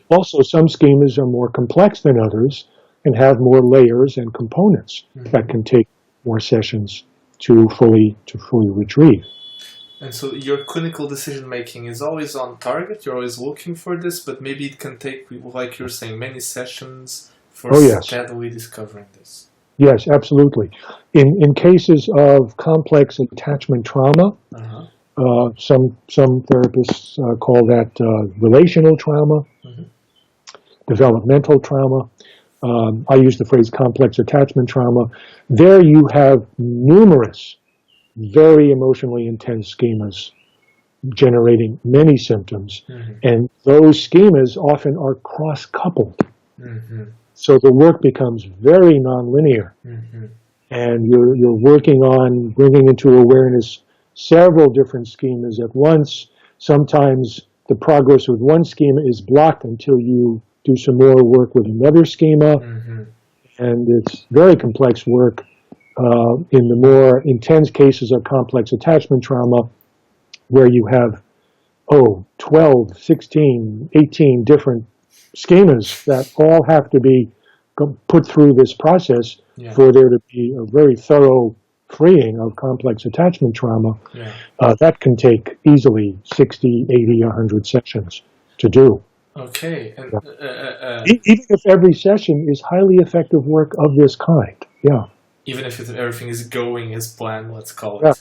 Also, some schemas are more complex than others and have more layers and components that can take more sessions to fully retrieve. And so your clinical decision-making is always on target, you're always looking for this, but maybe it can take, like you're saying, many sessions for steadily discovering this. Yes, absolutely. In cases of complex attachment trauma, some therapists call that relational trauma, developmental trauma. I use the phrase complex attachment trauma. There you have numerous very emotionally intense schemas generating many symptoms. And those schemas often are cross-coupled So the work becomes very nonlinear. And you're working on bringing into awareness several different schemas at once. Sometimes the progress with one schema is blocked until you do some more work with another schema. And it's very complex work. In the more intense cases of complex attachment trauma, where you have, 12, 16, 18 different schemas that all have to be put through this process for there to be a very thorough freeing of complex attachment trauma. That can take easily 60, 80, 100 sessions to do. Okay. And, even if every session is highly effective work of this kind. Even if everything is going as planned, let's call it.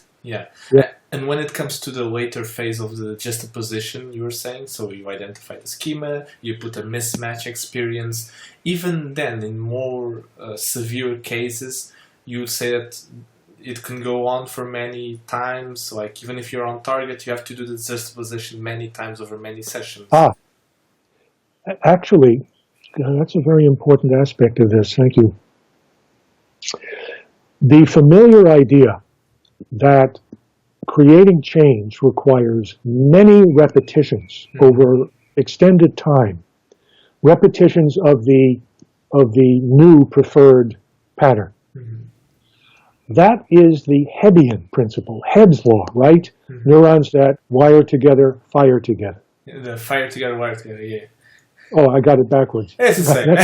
And when it comes to the later phase of the juxtaposition, you were saying, so you identify the schema, you put a mismatch experience. Even then, in more severe cases, you say that it can go on for many times. Like even if you're on target, you have to do the juxtaposition many times over many sessions. Actually, that's a very important aspect of this. Thank you. The familiar idea that creating change requires many repetitions over extended time, repetitions of the new preferred pattern. That is the Hebbian principle, Hebb's law, right? Neurons that wire together, fire together. The fire together, wire together, yeah. Oh, I got it backwards. It's the same.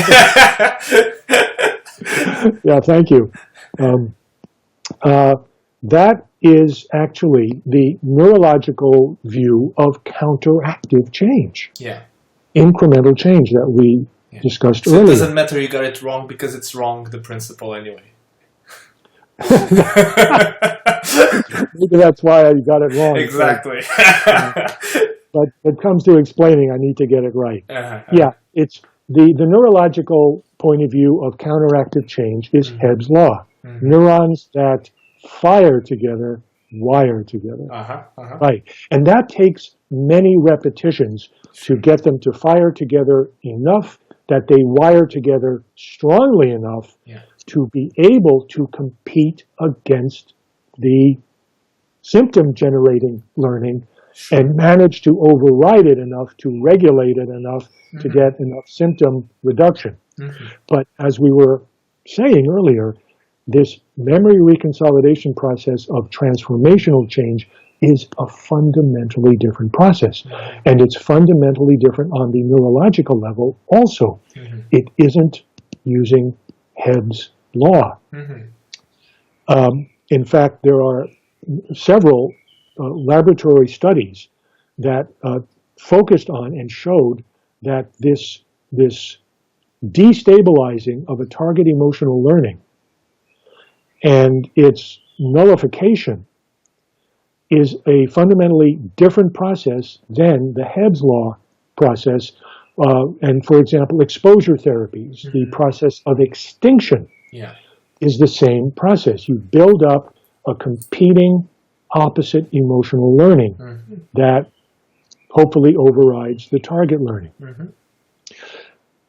Yeah, thank you. That is actually the neurological view of counteractive change. Incremental change that we discussed earlier. It doesn't matter you got it wrong because it's wrong, the principle anyway. Maybe that's why I got it wrong. Exactly. But when it comes to explaining, I need to get it right. It's the neurological point of view of counteractive change is Hebb's law. Neurons that fire together, wire together. Right. And that takes many repetitions to get them to fire together enough that they wire together strongly enough to be able to compete against the symptom-generating learning and manage to override it enough, to regulate it enough to get enough symptom reduction. But as we were saying earlier, this memory reconsolidation process of transformational change is a fundamentally different process. And it's fundamentally different on the neurological level also. It isn't using Hebb's law. In fact, there are several laboratory studies that focused on and showed that this destabilizing of a target emotional learning and its nullification is a fundamentally different process than the Hebb's law process. And for example, exposure therapies, the process of extinction is the same process. You build up a competing opposite emotional learning that hopefully overrides the target learning.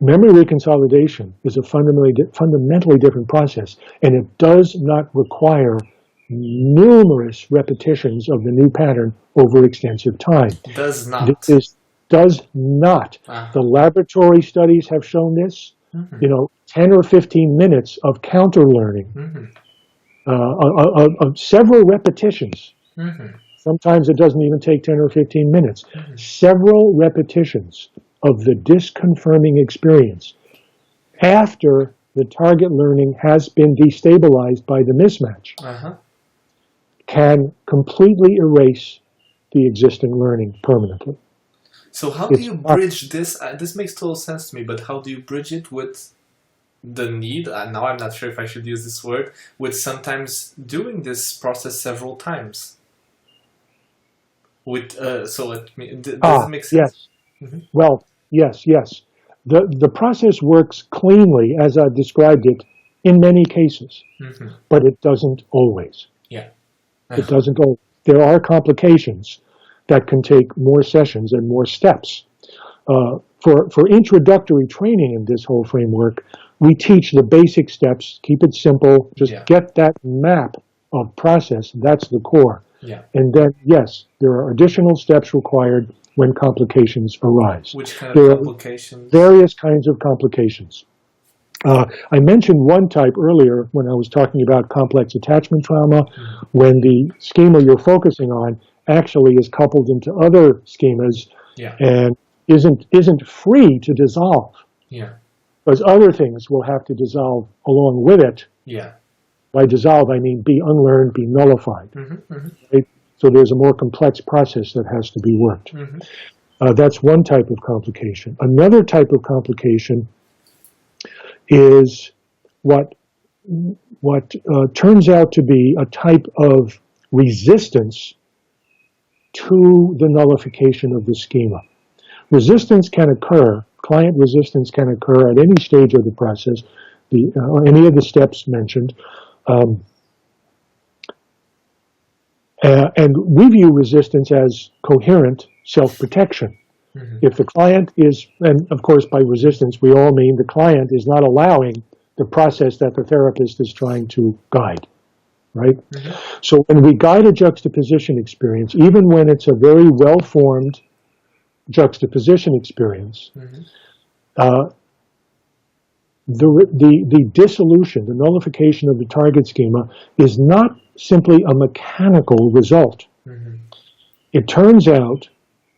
Memory reconsolidation is a fundamentally different process, and it does not require numerous repetitions of the new pattern over extensive time. Does not. Does not. The laboratory studies have shown this. 10 or 15 minutes of counter learning, of several repetitions. Sometimes it doesn't even take 10 or 15 minutes. Several repetitions of the disconfirming experience after the target learning has been destabilized by the mismatch can completely erase the existing learning permanently. So how do you bridge this? This makes total sense to me, but how do you bridge it with the need, now I'm not sure if I should use this word, with sometimes doing this process several times? Does it make sense? Yes. Well, yes. The process works cleanly, as I've described it, in many cases, but it doesn't always. It doesn't always. There are complications that can take more sessions and more steps. For introductory training in this whole framework, we teach the basic steps, keep it simple, just get that map of process, that's the core. Yeah. And then, yes, there are additional steps required when complications arise. Which kind of complications? Various kinds of complications. I mentioned one type earlier when I was talking about complex attachment trauma, when the schema you're focusing on actually is coupled into other schemas and isn't free to dissolve. Yeah. Because other things will have to dissolve along with it. Yeah. By dissolve, I mean be unlearned, be nullified. Right? So there's a more complex process that has to be worked. That's one type of complication. Another type of complication is what turns out to be a type of resistance to the nullification of the schema. Resistance can occur, client resistance can occur at any stage of the process, any of the steps mentioned. And we view resistance as coherent self-protection. If the client is, and of course by resistance we all mean the client is not allowing the process that the therapist is trying to guide, right? So when we guide a juxtaposition experience, even when it's a very well-formed juxtaposition experience, the dissolution, the nullification of the target schema is not simply a mechanical result. It turns out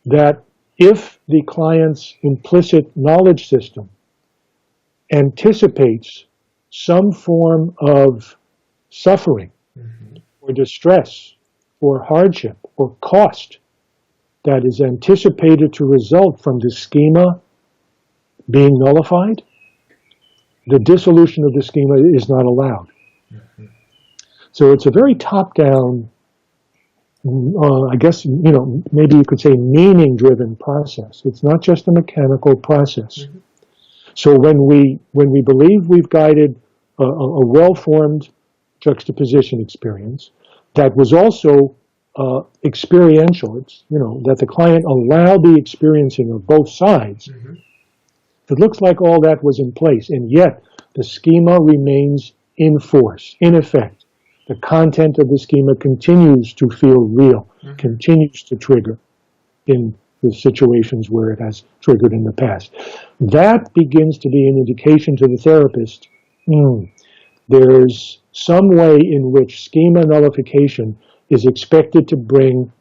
that if the client's implicit knowledge system anticipates some form of suffering or distress or hardship or cost that is anticipated to result from the schema being nullified, the dissolution of the schema is not allowed. So it's a very top-down, I guess, maybe you could say meaning-driven process. It's not just a mechanical process. So when we believe we've guided a well-formed juxtaposition experience that was also experiential, it's, that the client allowed the experiencing of both sides, it looks like all that was in place, and yet the schema remains in force, in effect. The content of the schema continues to feel real, continues to trigger in the situations where it has triggered in the past. That begins to be an indication to the therapist, there's some way in which schema nullification is expected to bring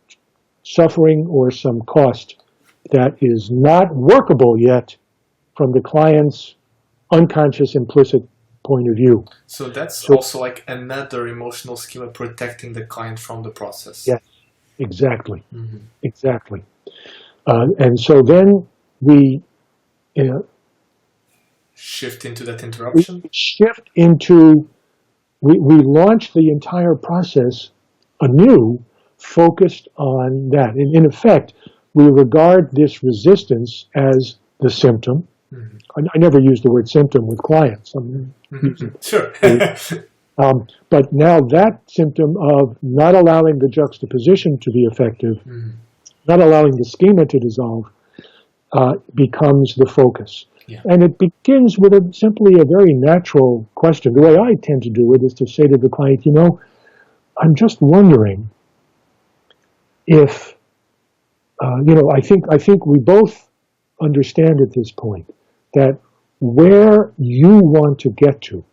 suffering or some cost that is not workable yet from the client's unconscious implicit point of view. So that's also like another emotional schema protecting the client from the process. Yes, exactly. Exactly. And so then we shift into that interruption? We launch the entire process anew, focused on that. And in effect, we regard this resistance as the symptom. I never use the word symptom with clients. Sure. But now that symptom of not allowing the juxtaposition to be effective, not allowing the schema to dissolve, becomes the focus. Yeah. And it begins with simply a very natural question. The way I tend to do it is to say to the client, I'm just wondering if, I think we both understand at this point that where you want to get to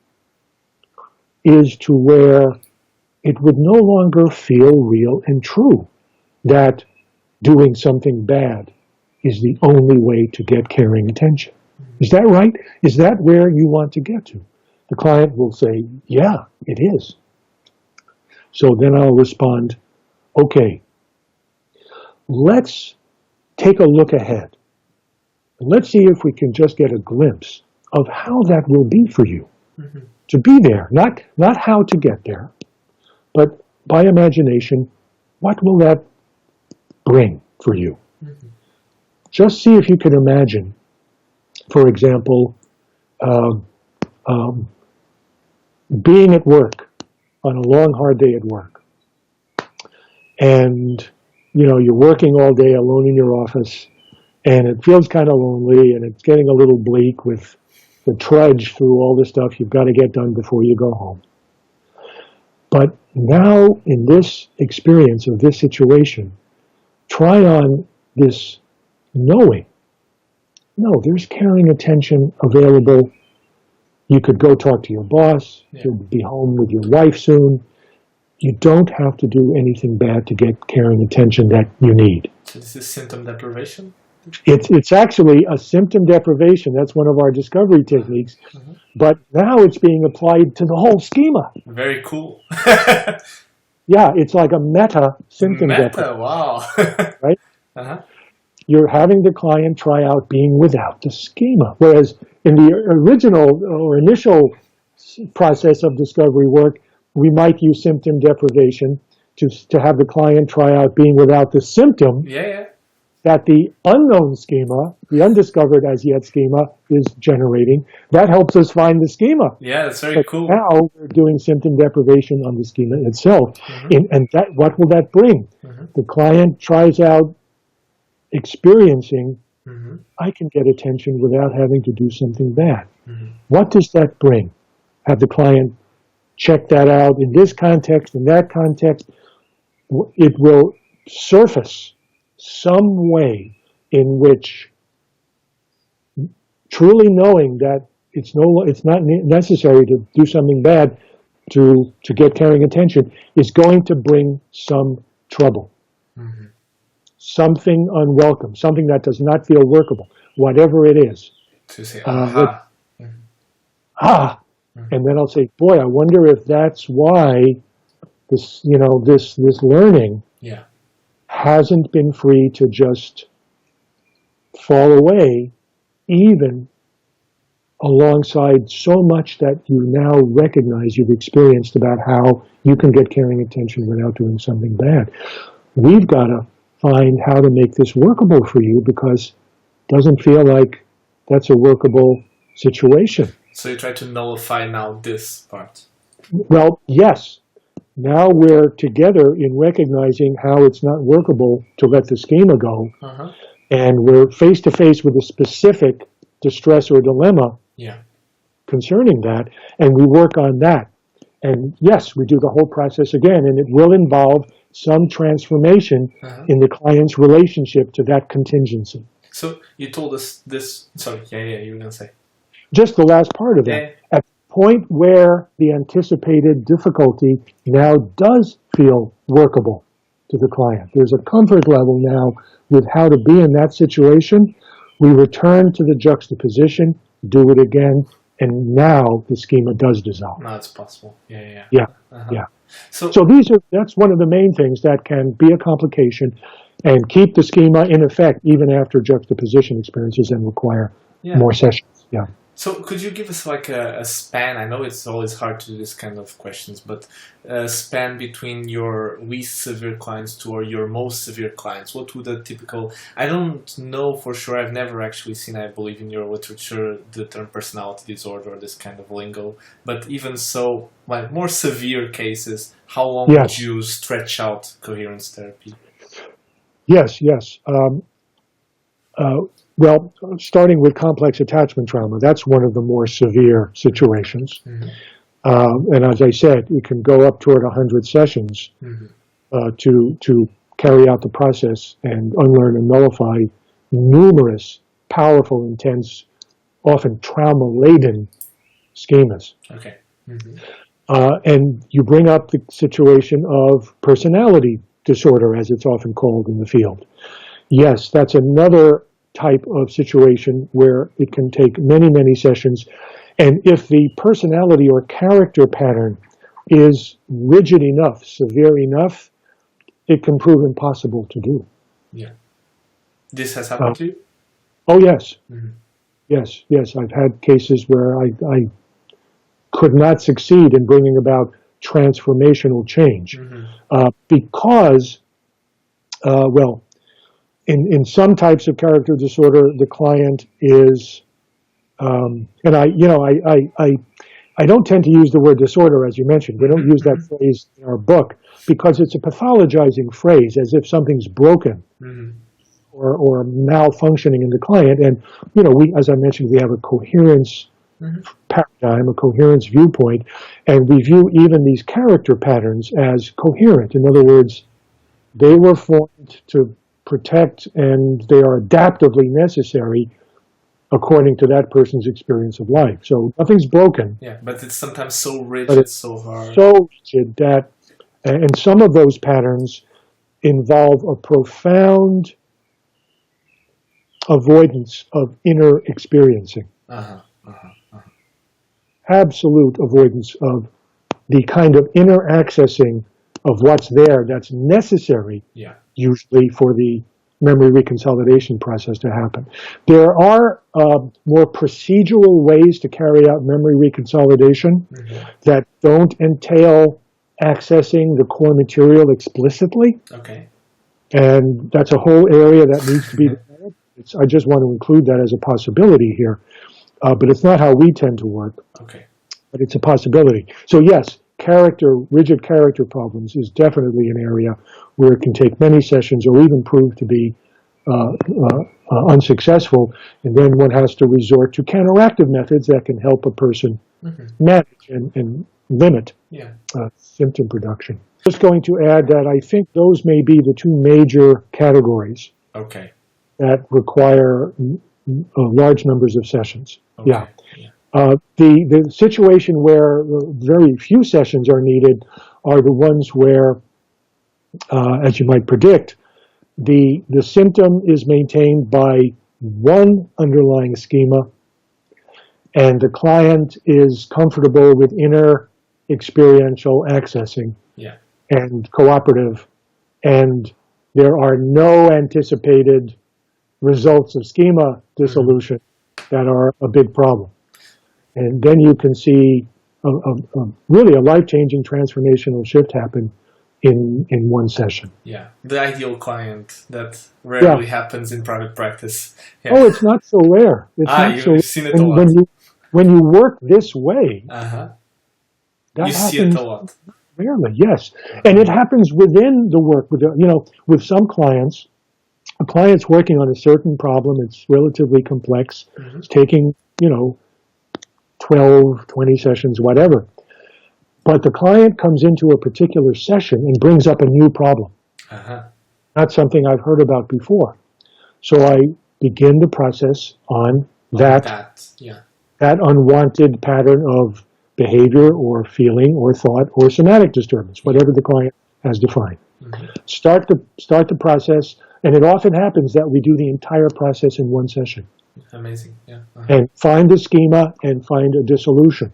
is to where it would no longer feel real and true that doing something bad is the only way to get caring attention. Is that right? Is that where you want to get to? The client will say, yeah, it is. So then I'll respond, okay, let's take a look ahead. And let's see if we can just get a glimpse of how that will be for you. To be there, not how to get there, but by imagination, what will that bring for you? Just see if you can imagine, for example, being at work on a long, hard day at work. And, you're working all day alone in your office, and it feels kind of lonely, and it's getting a little bleak with the trudge through all the stuff you've got to get done before you go home. But now, in this experience of this situation, try on this knowing. No, there's caring attention available. You could go talk to your boss. Yeah. You'll be home with your wife soon. You don't have to do anything bad to get caring attention that you need. So this is symptom deprivation? It's actually a symptom deprivation. That's one of our discovery techniques. Mm-hmm. But now it's being applied to the whole schema. Very cool. Yeah, it's like a meta symptom deprivation. Wow. Right? Uh-huh. You're having the client try out being without the schema. Whereas in the original or initial process of discovery work, we might use symptom deprivation to have the client try out being without the symptom. Yeah. That the unknown schema, the undiscovered as yet schema, is generating. That helps us find the schema. Yeah, that's very cool. Now we're doing symptom deprivation on the schema itself. Mm-hmm. And that, what will that bring? Mm-hmm. The client tries out experiencing, mm-hmm. I can get attention without having to do something bad. Mm-hmm. What does that bring? Have the client check that out in this context, in that context. It will surface some way in which truly knowing that it's not necessary to do something bad to get caring attention is going to bring some trouble. Mm-hmm. Something unwelcome, something that does not feel workable, whatever it is. To say, mm-hmm. And then I'll say, boy, I wonder if that's why this learning hasn't been free to just fall away, even alongside so much that you now recognize you've experienced about how you can get caring attention without doing something bad. We've got to find how to make this workable for you, because it doesn't feel like that's a workable situation. So you try to nullify now this part. Well, yes. Now we're together in recognizing how it's not workable to let the schema go. Uh-huh. And we're face to face with a specific distress or dilemma concerning that, and we work on that. And yes, we do the whole process again, and it will involve some transformation in the client's relationship to that contingency. So you told us this, sorry, you were going to say. Just the last part of that. Yeah. At the point where the anticipated difficulty now does feel workable to the client, there's a comfort level now with how to be in that situation. We return to the juxtaposition, do it again, and now the schema does dissolve. Now it's possible. Yeah. Yeah. So that's one of the main things that can be a complication and keep the schema in effect even after juxtaposition experiences and require more sessions. Yeah. So could you give us like a span? I know it's always hard to do this kind of questions, but a span between your least severe clients to your most severe clients. What would a typical, I don't know for sure, I've never actually seen, I believe in your literature, the term personality disorder or this kind of lingo, but even so, like more severe cases, how long would you stretch out coherence therapy? Yes. Well, starting with complex attachment trauma, that's one of the more severe situations. Mm-hmm. And as I said, it can go up toward 100 sessions to carry out the process and unlearn and nullify numerous powerful, intense, often trauma-laden schemas. Okay. Mm-hmm. And you bring up the situation of personality disorder, as it's often called in the field. Yes, that's another type of situation where it can take many, many sessions. And if the personality or character pattern is rigid enough, severe enough, it can prove impossible to do. Yeah. This has happened to you? Oh, yes. Mm-hmm. Yes. I've had cases where I could not succeed in bringing about transformational change because, in some types of character disorder, the client is, and I don't tend to use the word disorder, as you mentioned. We don't use that phrase in our book because it's a pathologizing phrase, as if something's broken or malfunctioning in the client. And, as I mentioned, we have a coherence paradigm, a coherence viewpoint, and we view even these character patterns as coherent. In other words, they were formed to protect, and they are adaptively necessary according to that person's experience of life. So nothing's broken. Yeah, but it's sometimes so rigid, but it's so hard. So rigid that, and some of those patterns involve a profound avoidance of inner experiencing. Absolute avoidance of the kind of inner accessing of what's there that's necessary, usually for the memory reconsolidation process to happen. There are more procedural ways to carry out memory reconsolidation that don't entail accessing the core material explicitly. Okay. And that's a whole area that needs to be developed. I just want to include that as a possibility here. But it's not how we tend to work. Okay. But it's a possibility. So yes, rigid character problems is definitely an area where it can take many sessions or even prove to be unsuccessful. And then one has to resort to counteractive methods that can help a person manage and limit symptom production. Just going to add that I think those may be the two major categories that require large numbers of sessions. Okay. The situation where very few sessions are needed are the ones where, as you might predict, the symptom is maintained by one underlying schema, and the client is comfortable with inner experiential accessing and cooperative, and there are no anticipated results of schema dissolution that are a big problem. And then you can see really a life-changing transformational shift happen in one session. Yeah, the ideal client that rarely happens in private practice. Yeah. Oh, it's not so rare. You've seen it a lot. When you work this way, that you see it a lot. Rarely, yes. And it happens within the work. With some clients, a client's working on a certain problem. It's relatively complex. It's taking, 12, 20 sessions, whatever. But the client comes into a particular session and brings up a new problem. Not something I've heard about before. So I begin the process on that unwanted pattern of behavior or feeling or thought or somatic disturbance, whatever the client has defined. Start the process, and it often happens that we do the entire process in one session. Amazing, yeah. And find a schema and find a dissolution.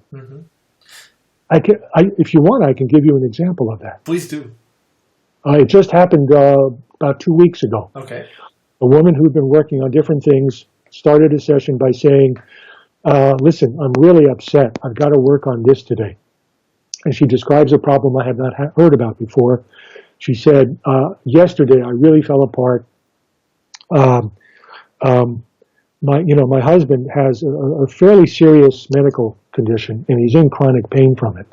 If you want, I can give you an example of that. Please do. It just happened about 2 weeks ago. Okay. A woman who'd been working on different things started a session by saying, listen, I'm really upset. I've got to work on this today. And she describes a problem I had not heard about before. She said, yesterday I really fell apart. My husband has a fairly serious medical condition, and he's in chronic pain from it.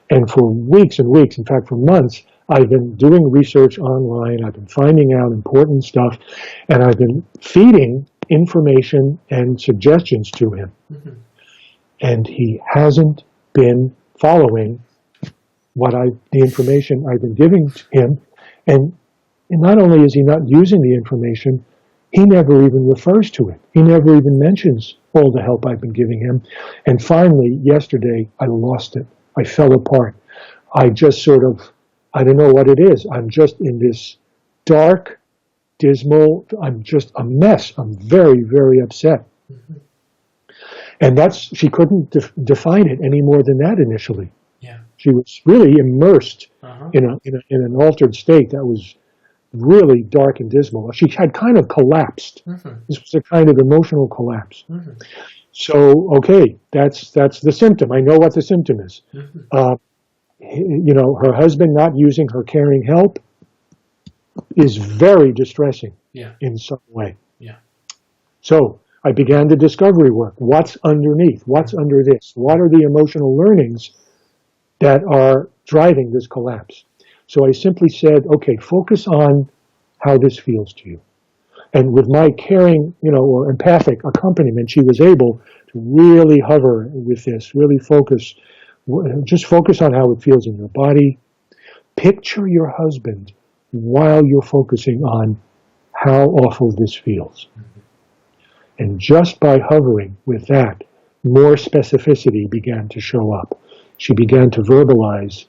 And for weeks and weeks, in fact, for months, I've been doing research online. I've been finding out important stuff, and I've been feeding information and suggestions to him. And he hasn't been following the information I've been giving to him. And not only is he not using the information, he never even refers to it. He never even mentions all the help I've been giving him. And finally, yesterday, I lost it. I fell apart. I just I don't know what it is. I'm just in this dark, dismal, I'm just a mess. I'm very, very upset. And she couldn't define it any more than that initially. Yeah. She was really immersed in an altered state that was really dark and dismal. She had kind of collapsed. This was a kind of emotional collapse. So, okay, that's the symptom. I know what the symptom is. Her husband not using her caring help is very distressing in some way. Yeah. So I began the discovery work. What's underneath? What's under this? What are the emotional learnings that are driving this collapse? So I simply said, okay, focus on how this feels to you. And with my caring, or empathic accompaniment, she was able to really hover with this, really just focus on how it feels in your body. Picture your husband while you're focusing on how awful this feels. And just by hovering with that, more specificity began to show up. She began to verbalize,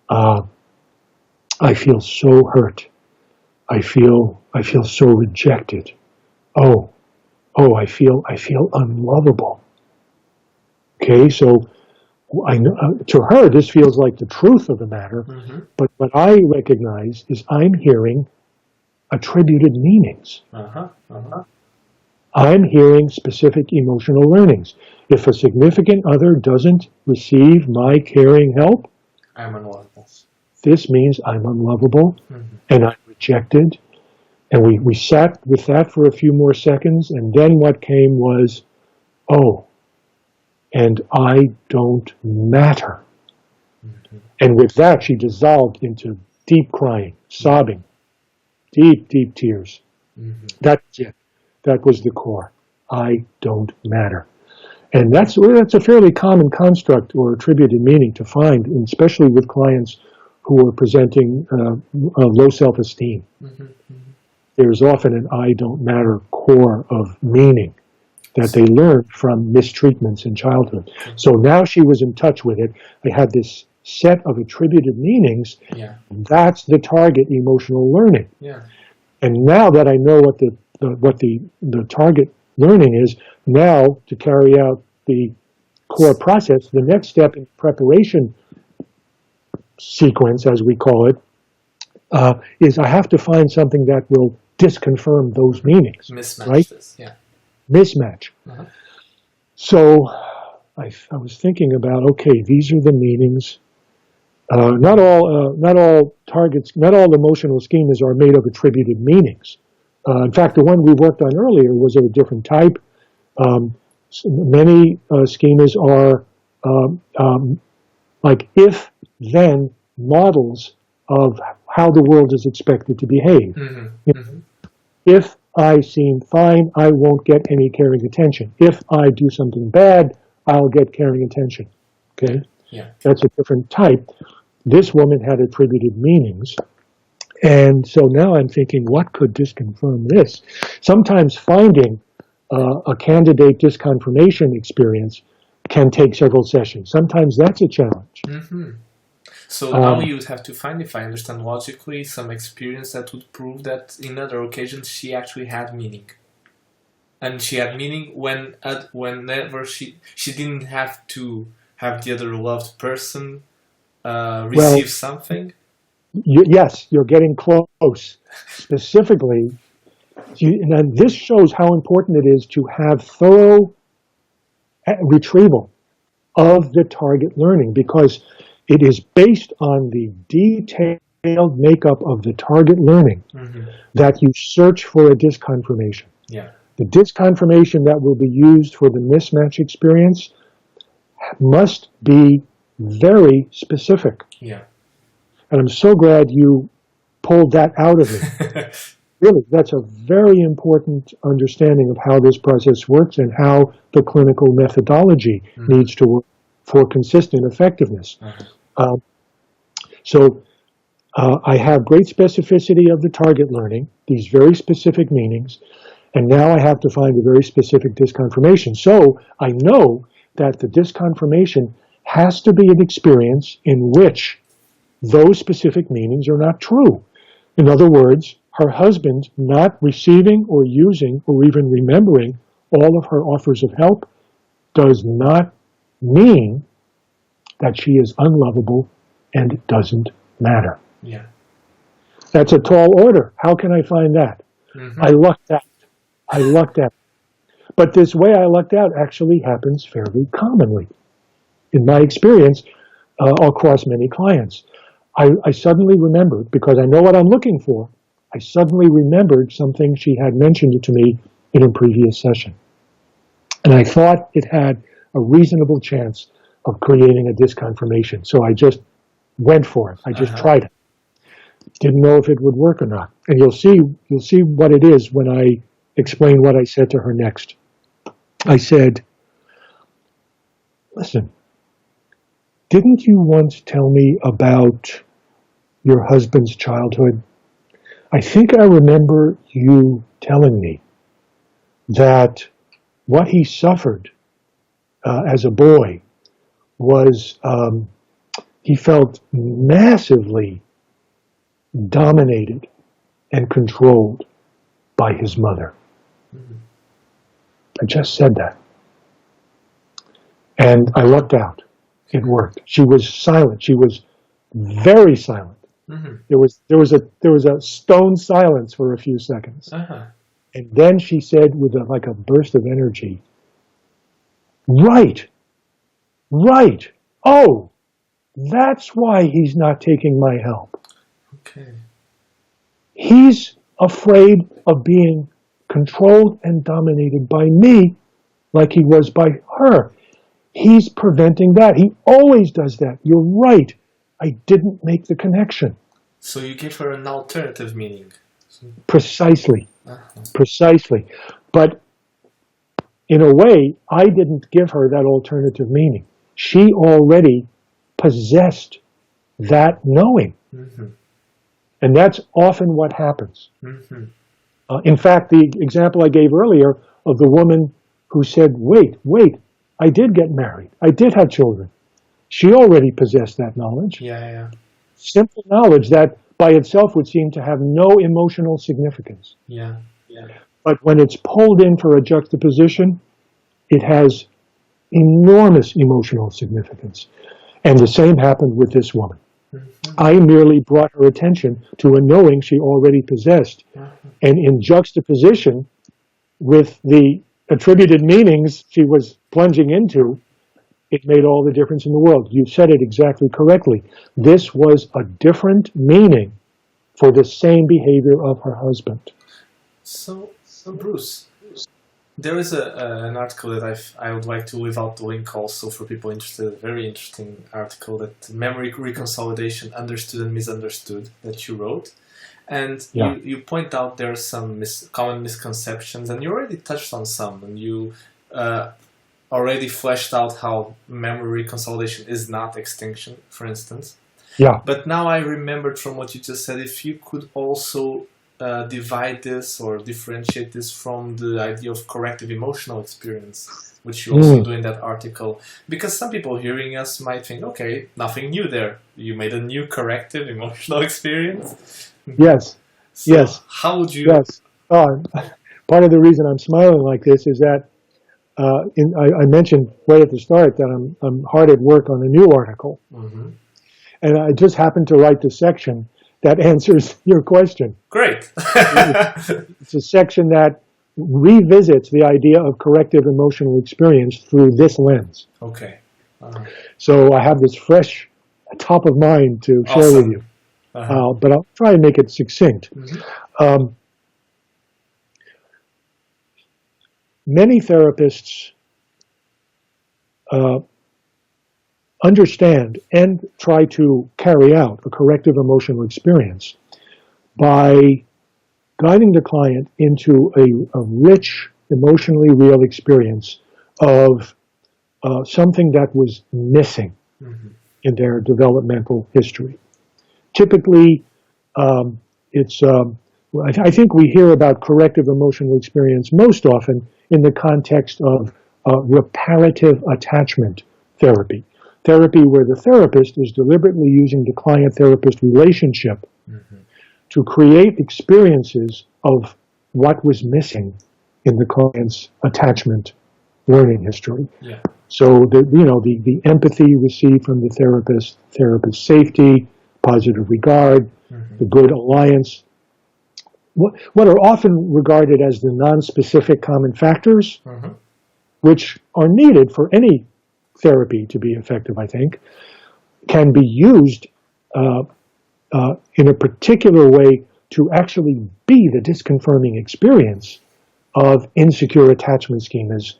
I feel so hurt. I feel so rejected. Oh, I feel unlovable. Okay, so to her, this feels like the truth of the matter, but what I recognize is I'm hearing attributed meanings. I'm hearing specific emotional learnings. If a significant other doesn't receive my caring help, I'm unlovable. This means I'm unlovable and I'm rejected. And we sat with that for a few more seconds, and then what came was, and I don't matter. And with that, she dissolved into deep crying, sobbing, deep, deep tears. That's it. That was the core. I don't matter. And that's a fairly common construct or attributed meaning to find, especially with clients who are presenting low self-esteem. There's often an I don't matter core of meaning that they learned from mistreatments in childhood. So now she was in touch with it. I had this set of attributed meanings. That's the target emotional learning. And now that I know what the target learning is, now to carry out the core process, the next step in preparation sequence, as we call it, is I have to find something that will disconfirm those meanings. Mismatch right? this, Mismatch. So I was thinking about, okay, these are the meanings. Not all targets, not all emotional schemas are made of attributed meanings. In fact, the one we worked on earlier was of a different type. Many schemas are like if-then models of how the world is expected to behave. If I seem fine, I won't get any caring attention. If I do something bad, I'll get caring attention. Okay? That's a different type. This woman had attributed meanings. And so now I'm thinking, what could disconfirm this? Sometimes finding a candidate disconfirmation experience can take several sessions. Sometimes that's a challenge. So now you would have to find, if I understand logically, some experience that would prove that in other occasions she actually had meaning. And she had meaning whenever she didn't have to have the other loved person receive something. Yes, you're getting close. Specifically, and this shows how important it is to have thorough retrieval of the target learning, because it is based on the detailed makeup of the target learning that you search for a disconfirmation. The disconfirmation that will be used for the mismatch experience must be very specific. And I'm so glad you pulled that out of me. Really, that's a very important understanding of how this process works and how the clinical methodology needs to work for consistent effectiveness. So I have great specificity of the target learning, these very specific meanings, and now I have to find a very specific disconfirmation. So I know that the disconfirmation has to be an experience in which those specific meanings are not true. In other words, her husband not receiving or using or even remembering all of her offers of help does not mean that she is unlovable and it doesn't matter. That's a tall order. How can I find that? I lucked out. But this way I lucked out actually happens fairly commonly. In my experience, across many clients. I suddenly remembered, because I know what I'm looking for, I suddenly remembered something she had mentioned to me in a previous session. And I thought it had a reasonable chance of creating a disconfirmation. So I just went for it. I just tried it. Didn't know if it would work or not. And you'll see what it is when I explain what I said to her next. I said, listen, didn't you once tell me about your husband's childhood? I think I remember you telling me that what he suffered as a boy was he felt massively dominated and controlled by his mother. I just said that. And I lucked out. It worked. She was silent. She was very silent. There was a stone silence for a few seconds. And then she said with like a burst of energy, right. Oh, that's why he's not taking my help. Okay. He's afraid of being controlled and dominated by me like he was by her. He's preventing that. He always does that. You're right. I didn't make the connection. So you give her an alternative meaning. Precisely. Precisely. But in a way, I didn't give her that alternative meaning. She already possessed that knowing. And that's often what happens. In fact, the example I gave earlier of the woman who said, wait, I did get married. I did have children. She already possessed that knowledge. Yeah. Simple knowledge that by itself would seem to have no emotional significance. Yeah. But when it's pulled in for a juxtaposition, it has enormous emotional significance. And the same happened with this woman. I merely brought her attention to a knowing she already possessed. And in juxtaposition with the attributed meanings she was plunging into, it made all the difference in the world. You said it exactly correctly. This was a different meaning for the same behavior of her husband. So Bruce, there is an article that I would like to leave out the link also for people interested. A very interesting article, that Memory Reconsolidation, Understood and Misunderstood, that you wrote. And you point out there are some common misconceptions, and you already touched on some, and you already fleshed out how memory reconsolidation is not extinction, for instance. Yeah. But now I remembered from what you just said, if you could also divide this or differentiate this from the idea of corrective emotional experience, which you also do in that article. Because some people hearing us might think, okay, nothing new there. You made a new corrective emotional experience. Yes. So yes. How would you... Yes. Part of the reason I'm smiling like this is that I mentioned right at the start that I'm hard at work on a new article. And I just happened to write the section that answers your question. Great. It's a section that revisits the idea of corrective emotional experience through this lens. Okay. So I have this fresh top of mind to share with you. But I'll try and make it succinct. Many therapists understand and try to carry out a corrective emotional experience by guiding the client into a rich, emotionally real experience of something that was missing in their developmental history. Typically, I think we hear about corrective emotional experience most often in the context of reparative attachment therapy. Therapy where the therapist is deliberately using the client-therapist relationship to create experiences of what was missing in the client's attachment learning history. Yeah. So the empathy received from the therapist safety, positive regard, the good alliance, what are often regarded as the non-specific common factors, which are needed for any therapy to be effective, I think, can be used in a particular way to actually be the disconfirming experience of insecure attachment schemas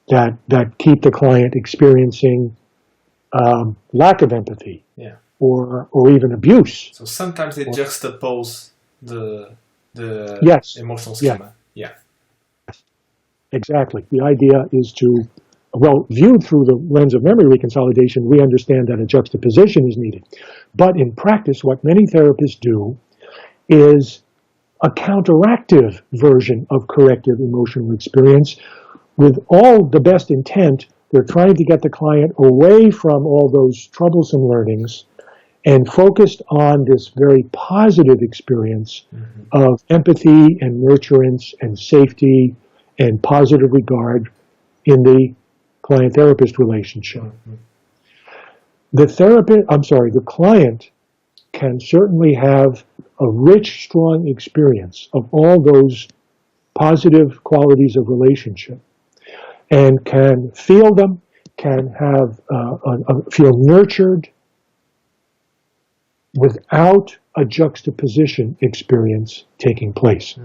that keep the client experiencing lack of empathy, or even abuse. So sometimes they juxtapose the Yes, emotional yeah, schema. Yeah. exactly. The idea is to, well, viewed through the lens of memory reconsolidation, we understand that a juxtaposition is needed. But in practice, what many therapists do is a counteractive version of corrective emotional experience. With all the best intent, they're trying to get the client away from all those troublesome learnings and focused on this very positive experience of empathy and nurturance and safety and positive regard in the client-therapist relationship. The client can certainly have a rich, strong experience of all those positive qualities of relationship and can feel them, can have feel nurtured without a juxtaposition experience taking place.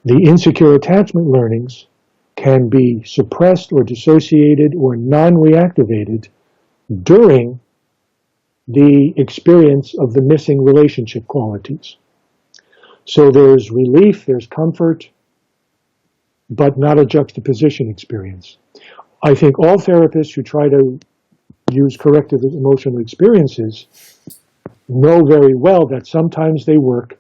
The insecure attachment learnings can be suppressed or dissociated or non-reactivated during the experience of the missing relationship qualities. So there's relief, there's comfort, but not a juxtaposition experience. I think all therapists who try to use corrective emotional experiences know very well that sometimes they work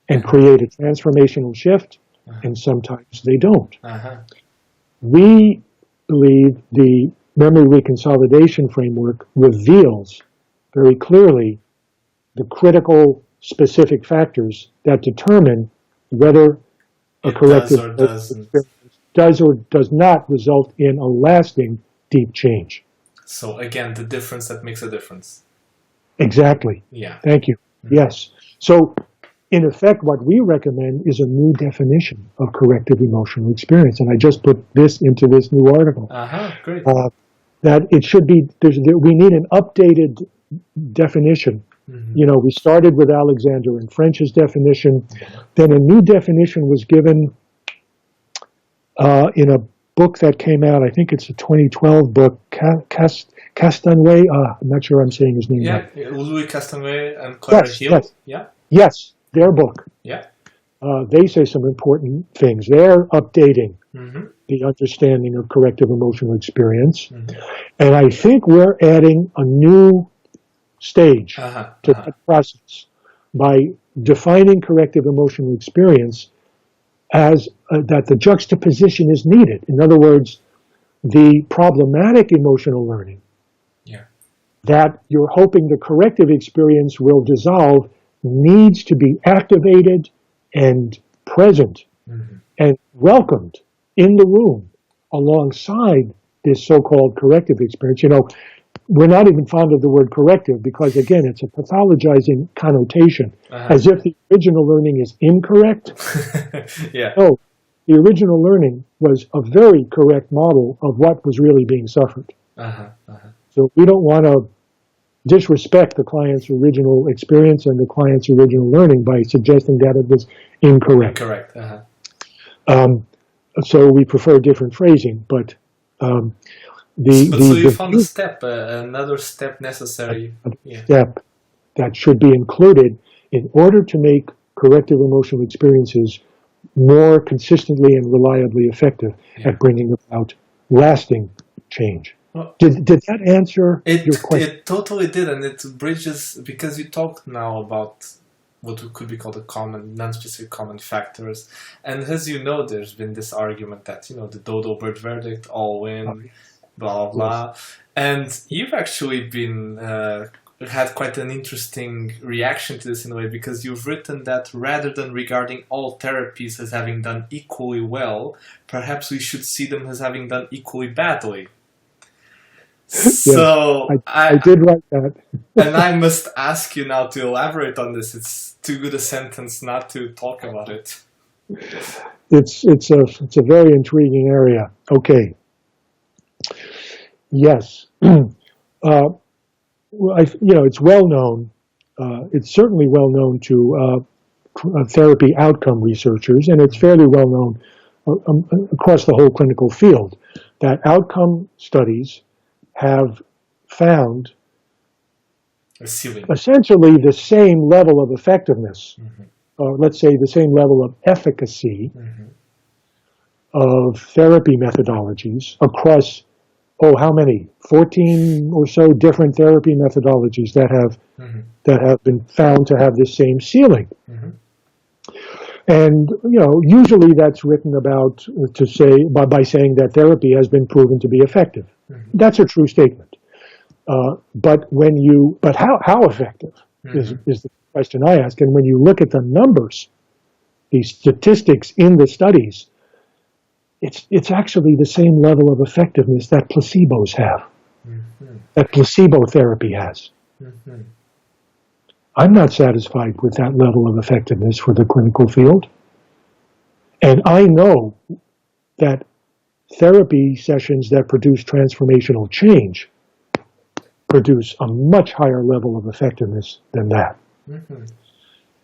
and create a transformational shift, and sometimes they don't. We believe the memory reconsolidation framework reveals very clearly the critical specific factors that determine whether a corrective experience does or does not result in a lasting deep change. So again, the difference that makes a difference. Exactly. Yeah. Thank you. Yes. So in effect, what we recommend is a new definition of corrective emotional experience. And I just put this into this new article. Great. That it should be, we need an updated definition. You know, we started with Alexander and French's definition. Then a new definition was given in a book that came out. I think it's a 2012 book, Castanway. I'm not sure I'm saying his name right. Louis Castanway and Clara Hill. Yes, their book. Yeah. They say some important things. They're updating the understanding of corrective emotional experience. And I think we're adding a new stage to that process by defining corrective emotional experience as that the juxtaposition is needed. In other words, the problematic emotional learning that you're hoping the corrective experience will dissolve needs to be activated and present and welcomed in the room alongside this so-called corrective experience. You know, we're not even fond of the word corrective because, again, it's a pathologizing connotation, as if the original learning is incorrect. No, the original learning was a very correct model of what was really being suffered. So we don't want to disrespect the client's original experience and the client's original learning by suggesting that it was incorrect. So we prefer different phrasing, but so you found another step necessary. Step that should be included in order to make corrective emotional experiences more consistently and reliably effective at bringing about lasting change. Well, did that answer your question? It totally did, and it bridges, because you talk now about what could be called non-specific common factors. And as you know, there's been this argument that, the dodo bird verdict, all win, blah, blah. And you've actually been had quite an interesting reaction to this in a way, because you've written that rather than regarding all therapies as having done equally well, perhaps we should see them as having done equally badly. So I did write that. And I must ask you now to elaborate on this. It's too good a sentence not to talk about it. It's a very intriguing area. Okay. Yes. It's well known. It's certainly well known to therapy outcome researchers, and it's fairly well known across the whole clinical field that outcome studies have found A ceiling. essentially the same level of effectiveness, Mm-hmm. or let's say the same level of efficacy Mm-hmm. of therapy methodologies across, oh, how many? 14 or so different therapy methodologies Mm-hmm. that have been found to have this same ceiling. Mm-hmm. And, usually that's written about to say by saying that therapy has been proven to be effective. Mm-hmm. That's a true statement. But how effective Mm-hmm. is the question I ask. And when you look at the numbers, the statistics in the studies, it's actually the same level of effectiveness that placebos have, Mm-hmm. that placebo therapy has. Mm-hmm. I'm not satisfied with that level of effectiveness for the clinical field. And I know that therapy sessions that produce transformational change produce a much higher level of effectiveness than that. Mm-hmm.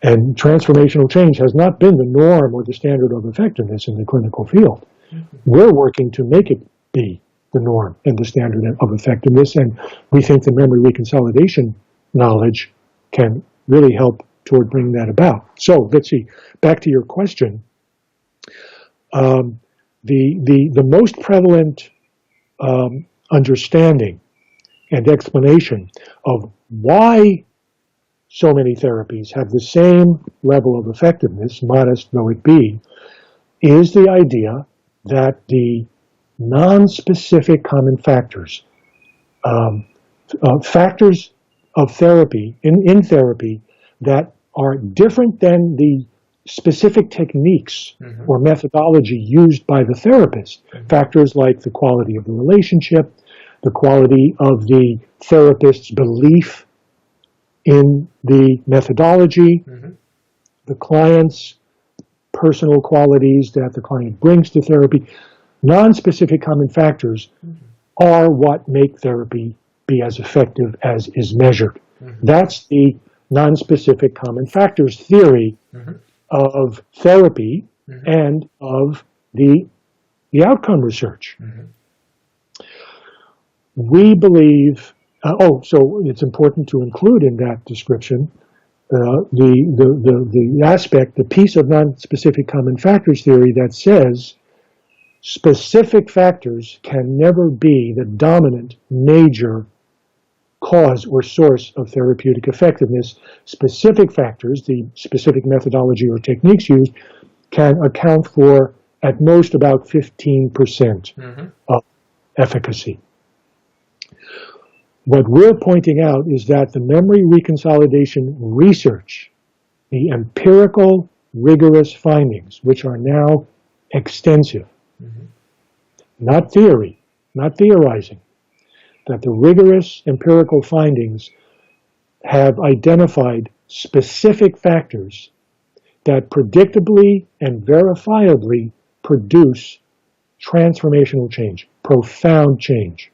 And transformational change has not been the norm or the standard of effectiveness in the clinical field. Mm-hmm. We're working to make it be the norm and the standard of effectiveness, and we think the memory reconsolidation knowledge can really help toward bringing that about. So let's see, back to your question. The most prevalent understanding and explanation of why so many therapies have the same level of effectiveness, modest though it be, is the idea that the non-specific common factors, factors of therapy, in therapy, that are different than the specific techniques Mm-hmm. or methodology used by the therapist. Mm-hmm. Factors like the quality of the relationship, the quality of the therapist's belief in the methodology, Mm-hmm. the client's personal qualities that the client brings to therapy. Non-specific common factors are what make therapy be as effective as is measured. Mm-hmm. That's the non-specific common factors theory Mm-hmm. of therapy Mm-hmm. and of the outcome research. Mm-hmm. We believe, so it's important to include in that description the aspect, the piece of non-specific common factors theory that says specific factors can never be the dominant major cause or source of therapeutic effectiveness. Specific factors, the specific methodology or techniques used, can account for at most about 15% Mm-hmm. of efficacy. What we're pointing out is that the memory reconsolidation research, the empirical, rigorous findings, which are now extensive, Mm-hmm. not theory, not theorizing, that the rigorous empirical findings have identified specific factors that predictably and verifiably produce transformational change, profound change.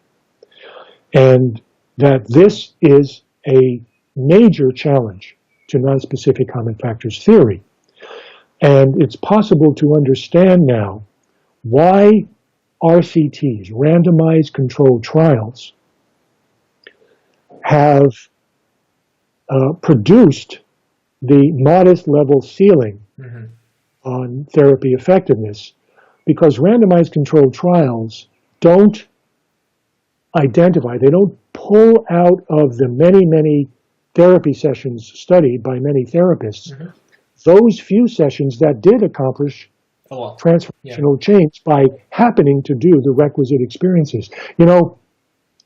And that this is a major challenge to non-specific common factors theory. And it's possible to understand now why RCTs, randomized controlled trials, have produced the modest level ceiling Mm-hmm. on therapy effectiveness, because randomized controlled trials don't identify, they don't pull out of the many, many therapy sessions studied by many therapists, Mm-hmm. those few sessions that did accomplish A lot. transformational change by happening to do the requisite experiences.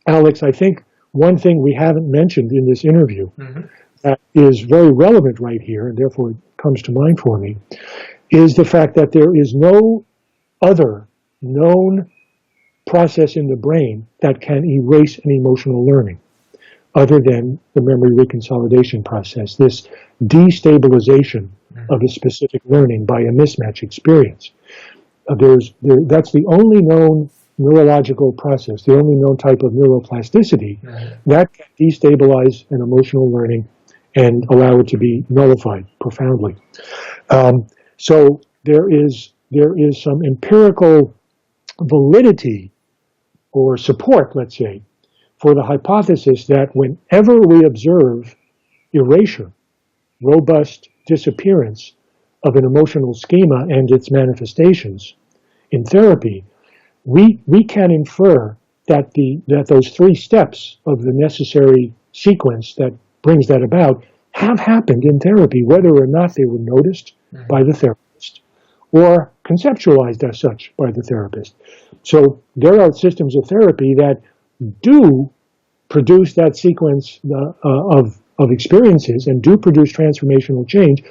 Alex, I think one thing we haven't mentioned in this interview Mm-hmm. that is very relevant right here, and therefore it comes to mind for me, is the fact that there is no other known process in the brain that can erase an emotional learning other than the memory reconsolidation process, this destabilization of a specific learning by a mismatch experience. That's the only known neurological process, the only known type of neuroplasticity that can destabilize an emotional learning and allow it to be nullified profoundly. So there is some empirical validity or support, let's say, for the hypothesis that whenever we observe erasure, robust disappearance of an emotional schema and its manifestations in therapy, we can infer that those three steps of the necessary sequence that brings that about have happened in therapy, whether or not they were noticed by the therapist or conceptualized as such by the therapist. So there are systems of therapy that do produce that sequence of experiences and do produce transformational change,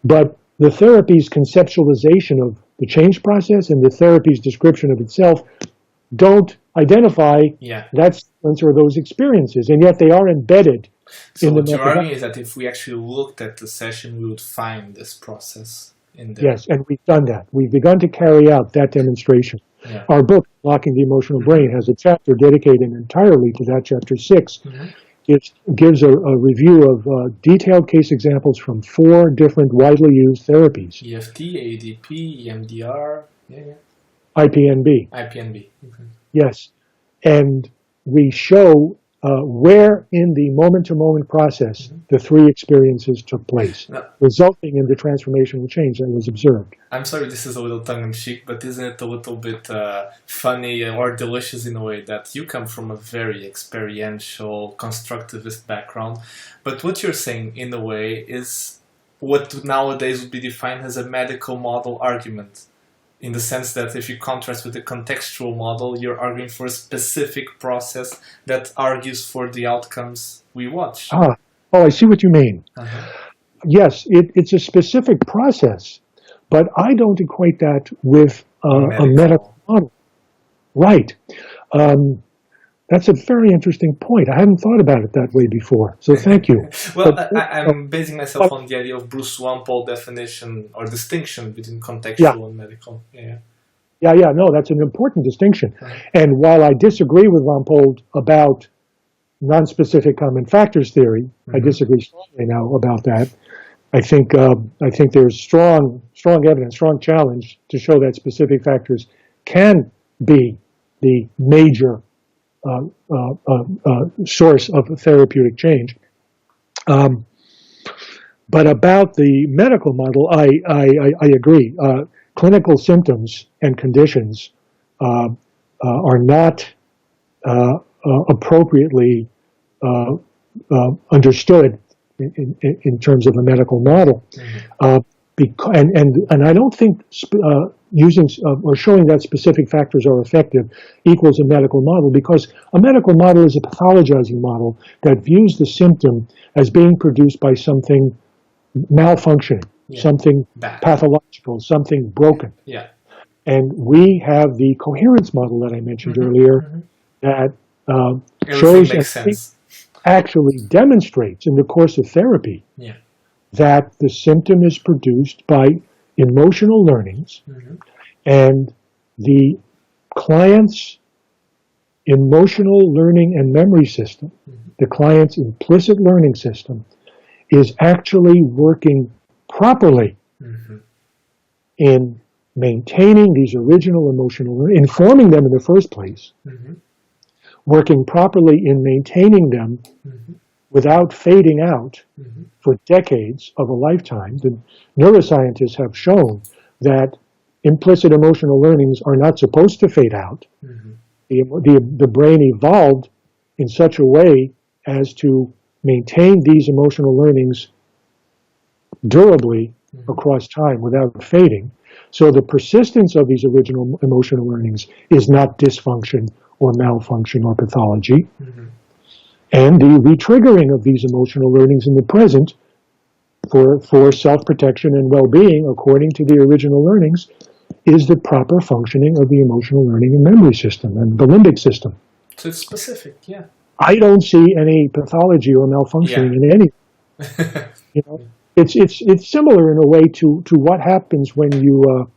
but the therapy's conceptualization of the change process and the therapy's description of itself don't identify that sequence or those experiences, and yet they are embedded so in the what you're arguing is that if we actually looked at the session, we would find this process in there. Yes, and we've done that. We've begun to carry out that demonstration. Yeah. Our book, Locking the Emotional Brain, has a chapter dedicated entirely to that. Chapter 6 gives a review of detailed case examples from 4 different widely used therapies. EFT, ADP, EMDR, IPNB. IPNB. Yes. And we show where in the moment-to-moment process the 3 experiences took place, resulting in the transformational change that was observed. I'm sorry, this is a little tongue-in-cheek, but isn't it a little bit funny or delicious in a way that you come from a very experiential, constructivist background, but what you're saying, in a way, is what nowadays would be defined as a medical model argument, in the sense that if you contrast with the contextual model, you're arguing for a specific process that argues for the outcomes we watch. Oh, I see what you mean. Yes, it's a specific process, but I don't equate that with a medical model. Right. That's a very interesting point. I hadn't thought about it that way before, so thank you. Well, I'm basing myself on the idea of Bruce Wampole definition or distinction between contextual and medical. No, that's an important distinction. And while I disagree with Wampole about non-specific common factors theory, I disagree strongly now about that. I think there's strong evidence, strong challenge to show that specific factors can be the major source of therapeutic change. But about the medical model, I agree. Clinical symptoms and conditions are not appropriately understood in terms of a medical model. And I don't think using or showing that specific factors are effective equals a medical model, because a medical model is a pathologizing model that views the symptom as being produced by something malfunctioning, something pathological, something broken. And we have the coherence model that I mentioned earlier that shows and actually demonstrates in the course of therapy that the symptom is produced by emotional learnings, and the client's emotional learning and memory system, the client's implicit learning system, is actually working properly in maintaining these original emotional, informing them in the first place, working properly in maintaining them without fading out for decades of a lifetime. The neuroscientists have shown that implicit emotional learnings are not supposed to fade out. The brain evolved in such a way as to maintain these emotional learnings durably across time without fading. So the persistence of these original emotional learnings is not dysfunction or malfunction or pathology. And the retriggering of these emotional learnings in the present for self-protection and well-being, according to the original learnings, is the proper functioning of the emotional learning and memory system and the limbic system. So it's specific, I don't see any pathology or malfunctioning in any. It's similar in a way to what happens when you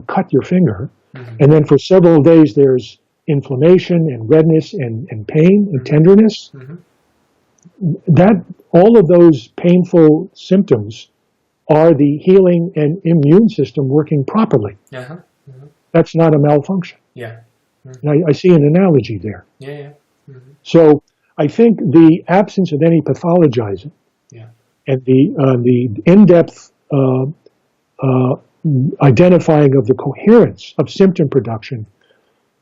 cut your finger, and then for several days there's inflammation and redness and pain and tenderness. That all of those painful symptoms are the healing and immune system working properly. That's not a malfunction. And I see an analogy there. So I think the absence of any pathologizing Yeah. and the in-depth identifying of the coherence of symptom production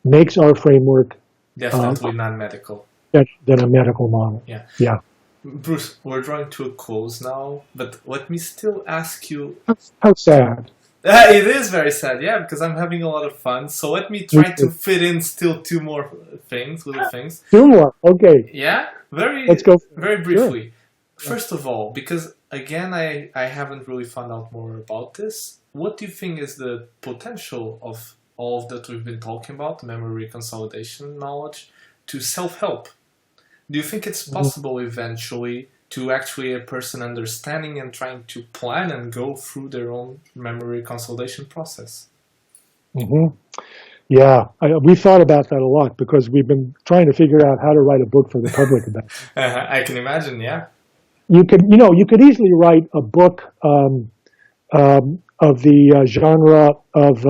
makes our framework Definitely non-medical. than a medical model. Yeah. Yeah. Bruce, we're drawing to a close now, but let me still ask you. How sad. It is very sad, yeah, because I'm having a lot of fun. So let me try to fit in still two more things, little things. Two more. Okay. Yeah, Let's go. Very briefly. Sure. First of all, because again, I haven't really found out more about this. What do you think is the potential of all of that we've been talking about, memory consolidation knowledge, to self-help? Do you think it's possible eventually to actually a person understanding and trying to plan and go through their own memory consolidation process? Mm-hmm. Yeah, we thought about that a lot because we've been trying to figure out how to write a book for the public about it. I can imagine, yeah. You could easily write a book of the genre of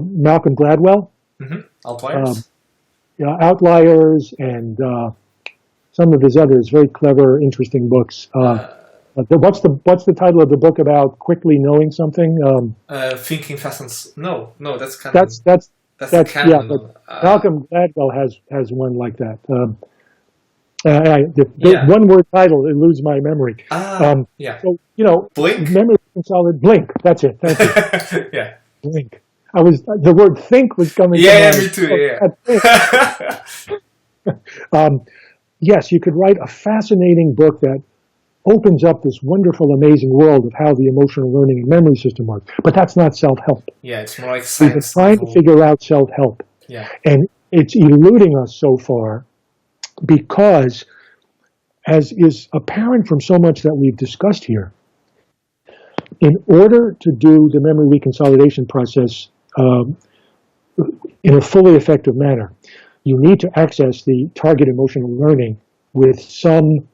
Malcolm Gladwell. Outliers. Yeah, Outliers and some of his others, very clever, interesting books. What's the title of the book about quickly knowing something? Thinking Fast and no, that's kind of that's the canon. yeah. But Malcolm Gladwell has one like that. One word title eludes my memory. Yeah. So Blink. Memory consolidation. Blink. That's it. Thank you. Yeah. Blink. The word think was coming. Yeah, me too. Yeah. Yes, you could write a fascinating book that opens up this wonderful, amazing world of how the emotional learning and memory system works. But that's not self-help. Yeah, it's more like science. We've been trying to figure out self-help. Yeah. And it's eluding us so far because, as is apparent from so much that we've discussed here, in order to do the memory reconsolidation process in a fully effective manner, you need to access the target emotional learning with some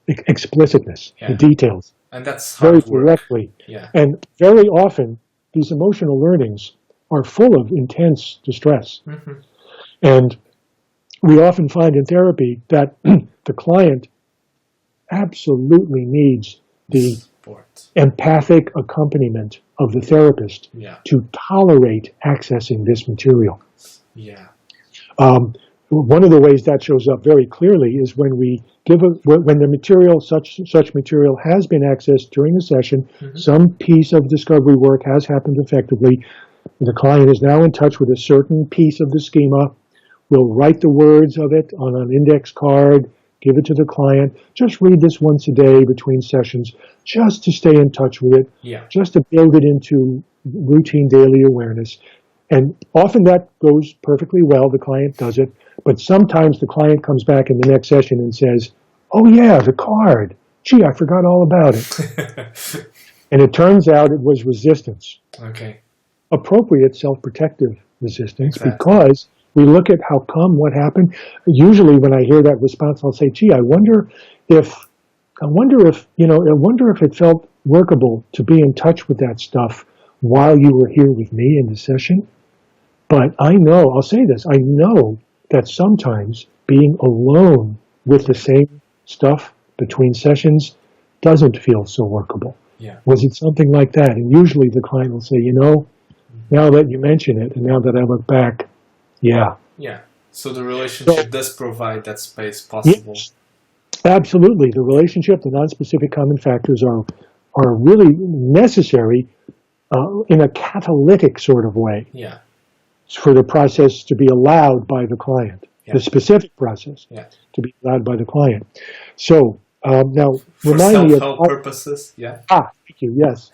explicitness, the details. And that's very hard work. directly. Yeah. And very often, these emotional learnings are full of intense distress. Mm-hmm. And we often find in therapy that the client absolutely needs the support, empathic accompaniment of the therapist to tolerate accessing this material. Yeah. One of the ways that shows up very clearly is when we when the material, such material has been accessed during the session, some piece of discovery work has happened effectively. The client is now in touch with a certain piece of the schema. We'll write the words of it on an index card, give it to the client. Just read this once a day between sessions, just to stay in touch with it, just to build it into routine daily awareness. And often that goes perfectly well. The client does it. But sometimes the client comes back in the next session and says, oh, yeah, the card. Gee, I forgot all about it. And it turns out it was resistance. Okay. Appropriate self-protective resistance, because we look at how come, what happened. Usually when I hear that response, I'll say, gee, I wonder if it felt workable to be in touch with that stuff while you were here with me in the session. But I'll say this, I know that sometimes being alone with the same stuff between sessions doesn't feel so workable. Yeah. Was it something like that? And usually the client will say, now that you mention it, and now that I look back, yeah. Yeah. So the relationship does provide that space possible. Yes, absolutely. The relationship, the non-specific common factors are really necessary in a catalytic sort of way. Yeah. For the process to be allowed by the client, the specific process to be allowed by the client. So now, for remind me of self-help purposes. Yeah. Thank you. Yes.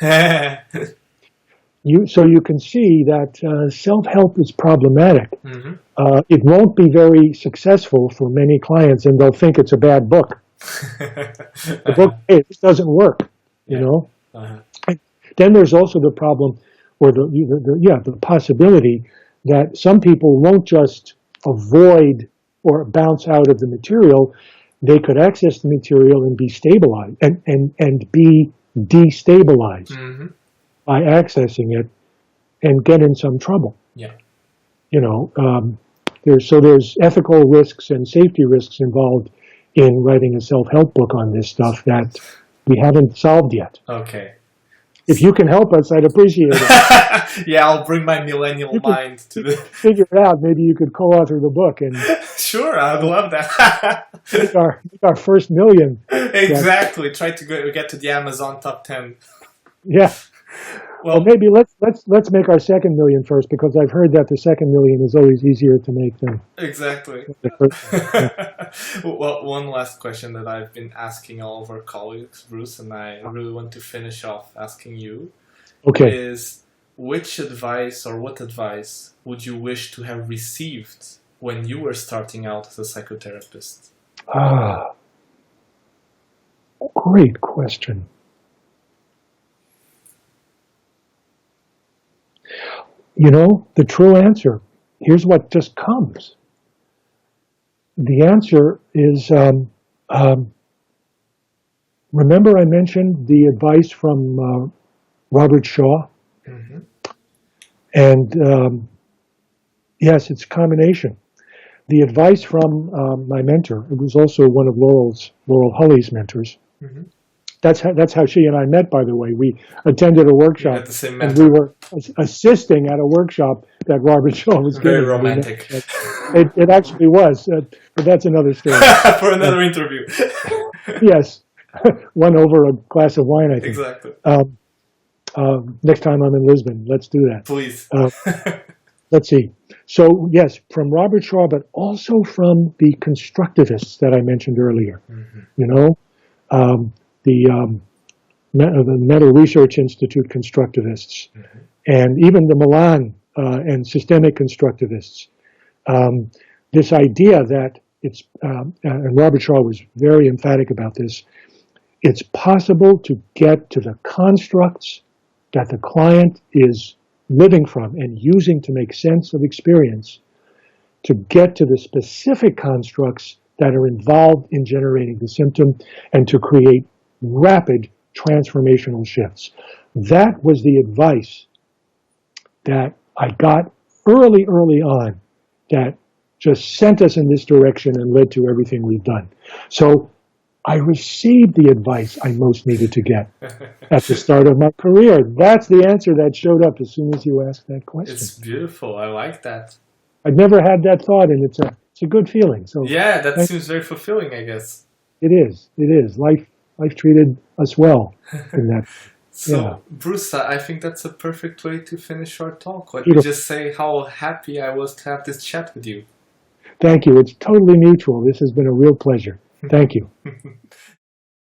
So you can see that self-help is problematic. Mm-hmm. It won't be very successful for many clients, and they'll think it's a bad book. The book, hey, this doesn't work. You know. Then there's also the problem, or the possibility that some people won't just avoid or bounce out of the material. They could access the material and be stabilized and be destabilized by accessing it and get in some trouble. Yeah. there's ethical risks and safety risks involved in writing a self-help book on this stuff that we haven't solved yet. Okay. If you can help us, I'd appreciate it. Yeah, I'll bring my millennial mind to the... Figure it out. Maybe you could co-author the book and Sure, I'd love that. make our first million. Exactly. Try to get to the Amazon top 10. Yeah. Well, maybe let's make our second million first, because I've heard that the second million is always easier to make than exactly. the first. Yeah. Well, one last question that I've been asking all of our colleagues, Bruce, and I really want to finish off asking you. Okay. Is which advice or what advice would you wish to have received when you were starting out as a psychotherapist? Great question. You know, the true answer, here's what just comes. The answer is, remember I mentioned the advice from Robert Shaw? Mm-hmm. And yes, it's a combination. The advice from my mentor, it was also one of Laurel Hulley's mentors. Mm-hmm. That's how she and I met, by the way. We attended a workshop, and we were assisting at a workshop that Robert Shaw was giving. Very romantic. It actually was, but that's another story. For another interview. Yes, one over a glass of wine, I think. Exactly. Next time I'm in Lisbon, let's do that. Please. Let's see. So, yes, from Robert Shaw, but also from the constructivists that I mentioned earlier. Mm-hmm. You know, the Meta Research Institute constructivists, mm-hmm. and even the Milan and systemic constructivists. This idea that it's, and Robert Shaw was very emphatic about this, it's possible to get to the constructs that the client is living from and using to make sense of experience, to get to the specific constructs that are involved in generating the symptom, and to create rapid transformational shifts. That was the advice that I got early on that just sent us in this direction and led to everything we've done. So I received the advice I most needed to get at the start of my career. That's the answer that showed up as soon as you asked that question. It's beautiful. I like that. I'd never had that thought, and it's a good feeling. So yeah, that seems very fulfilling, I guess. It is. Life treated us well in that. So, yeah. Bruce, I think that's a perfect way to finish our talk. Let Beautiful. me just say how happy I was to have this chat with you. Thank you. It's totally mutual. This has been a real pleasure. Thank you.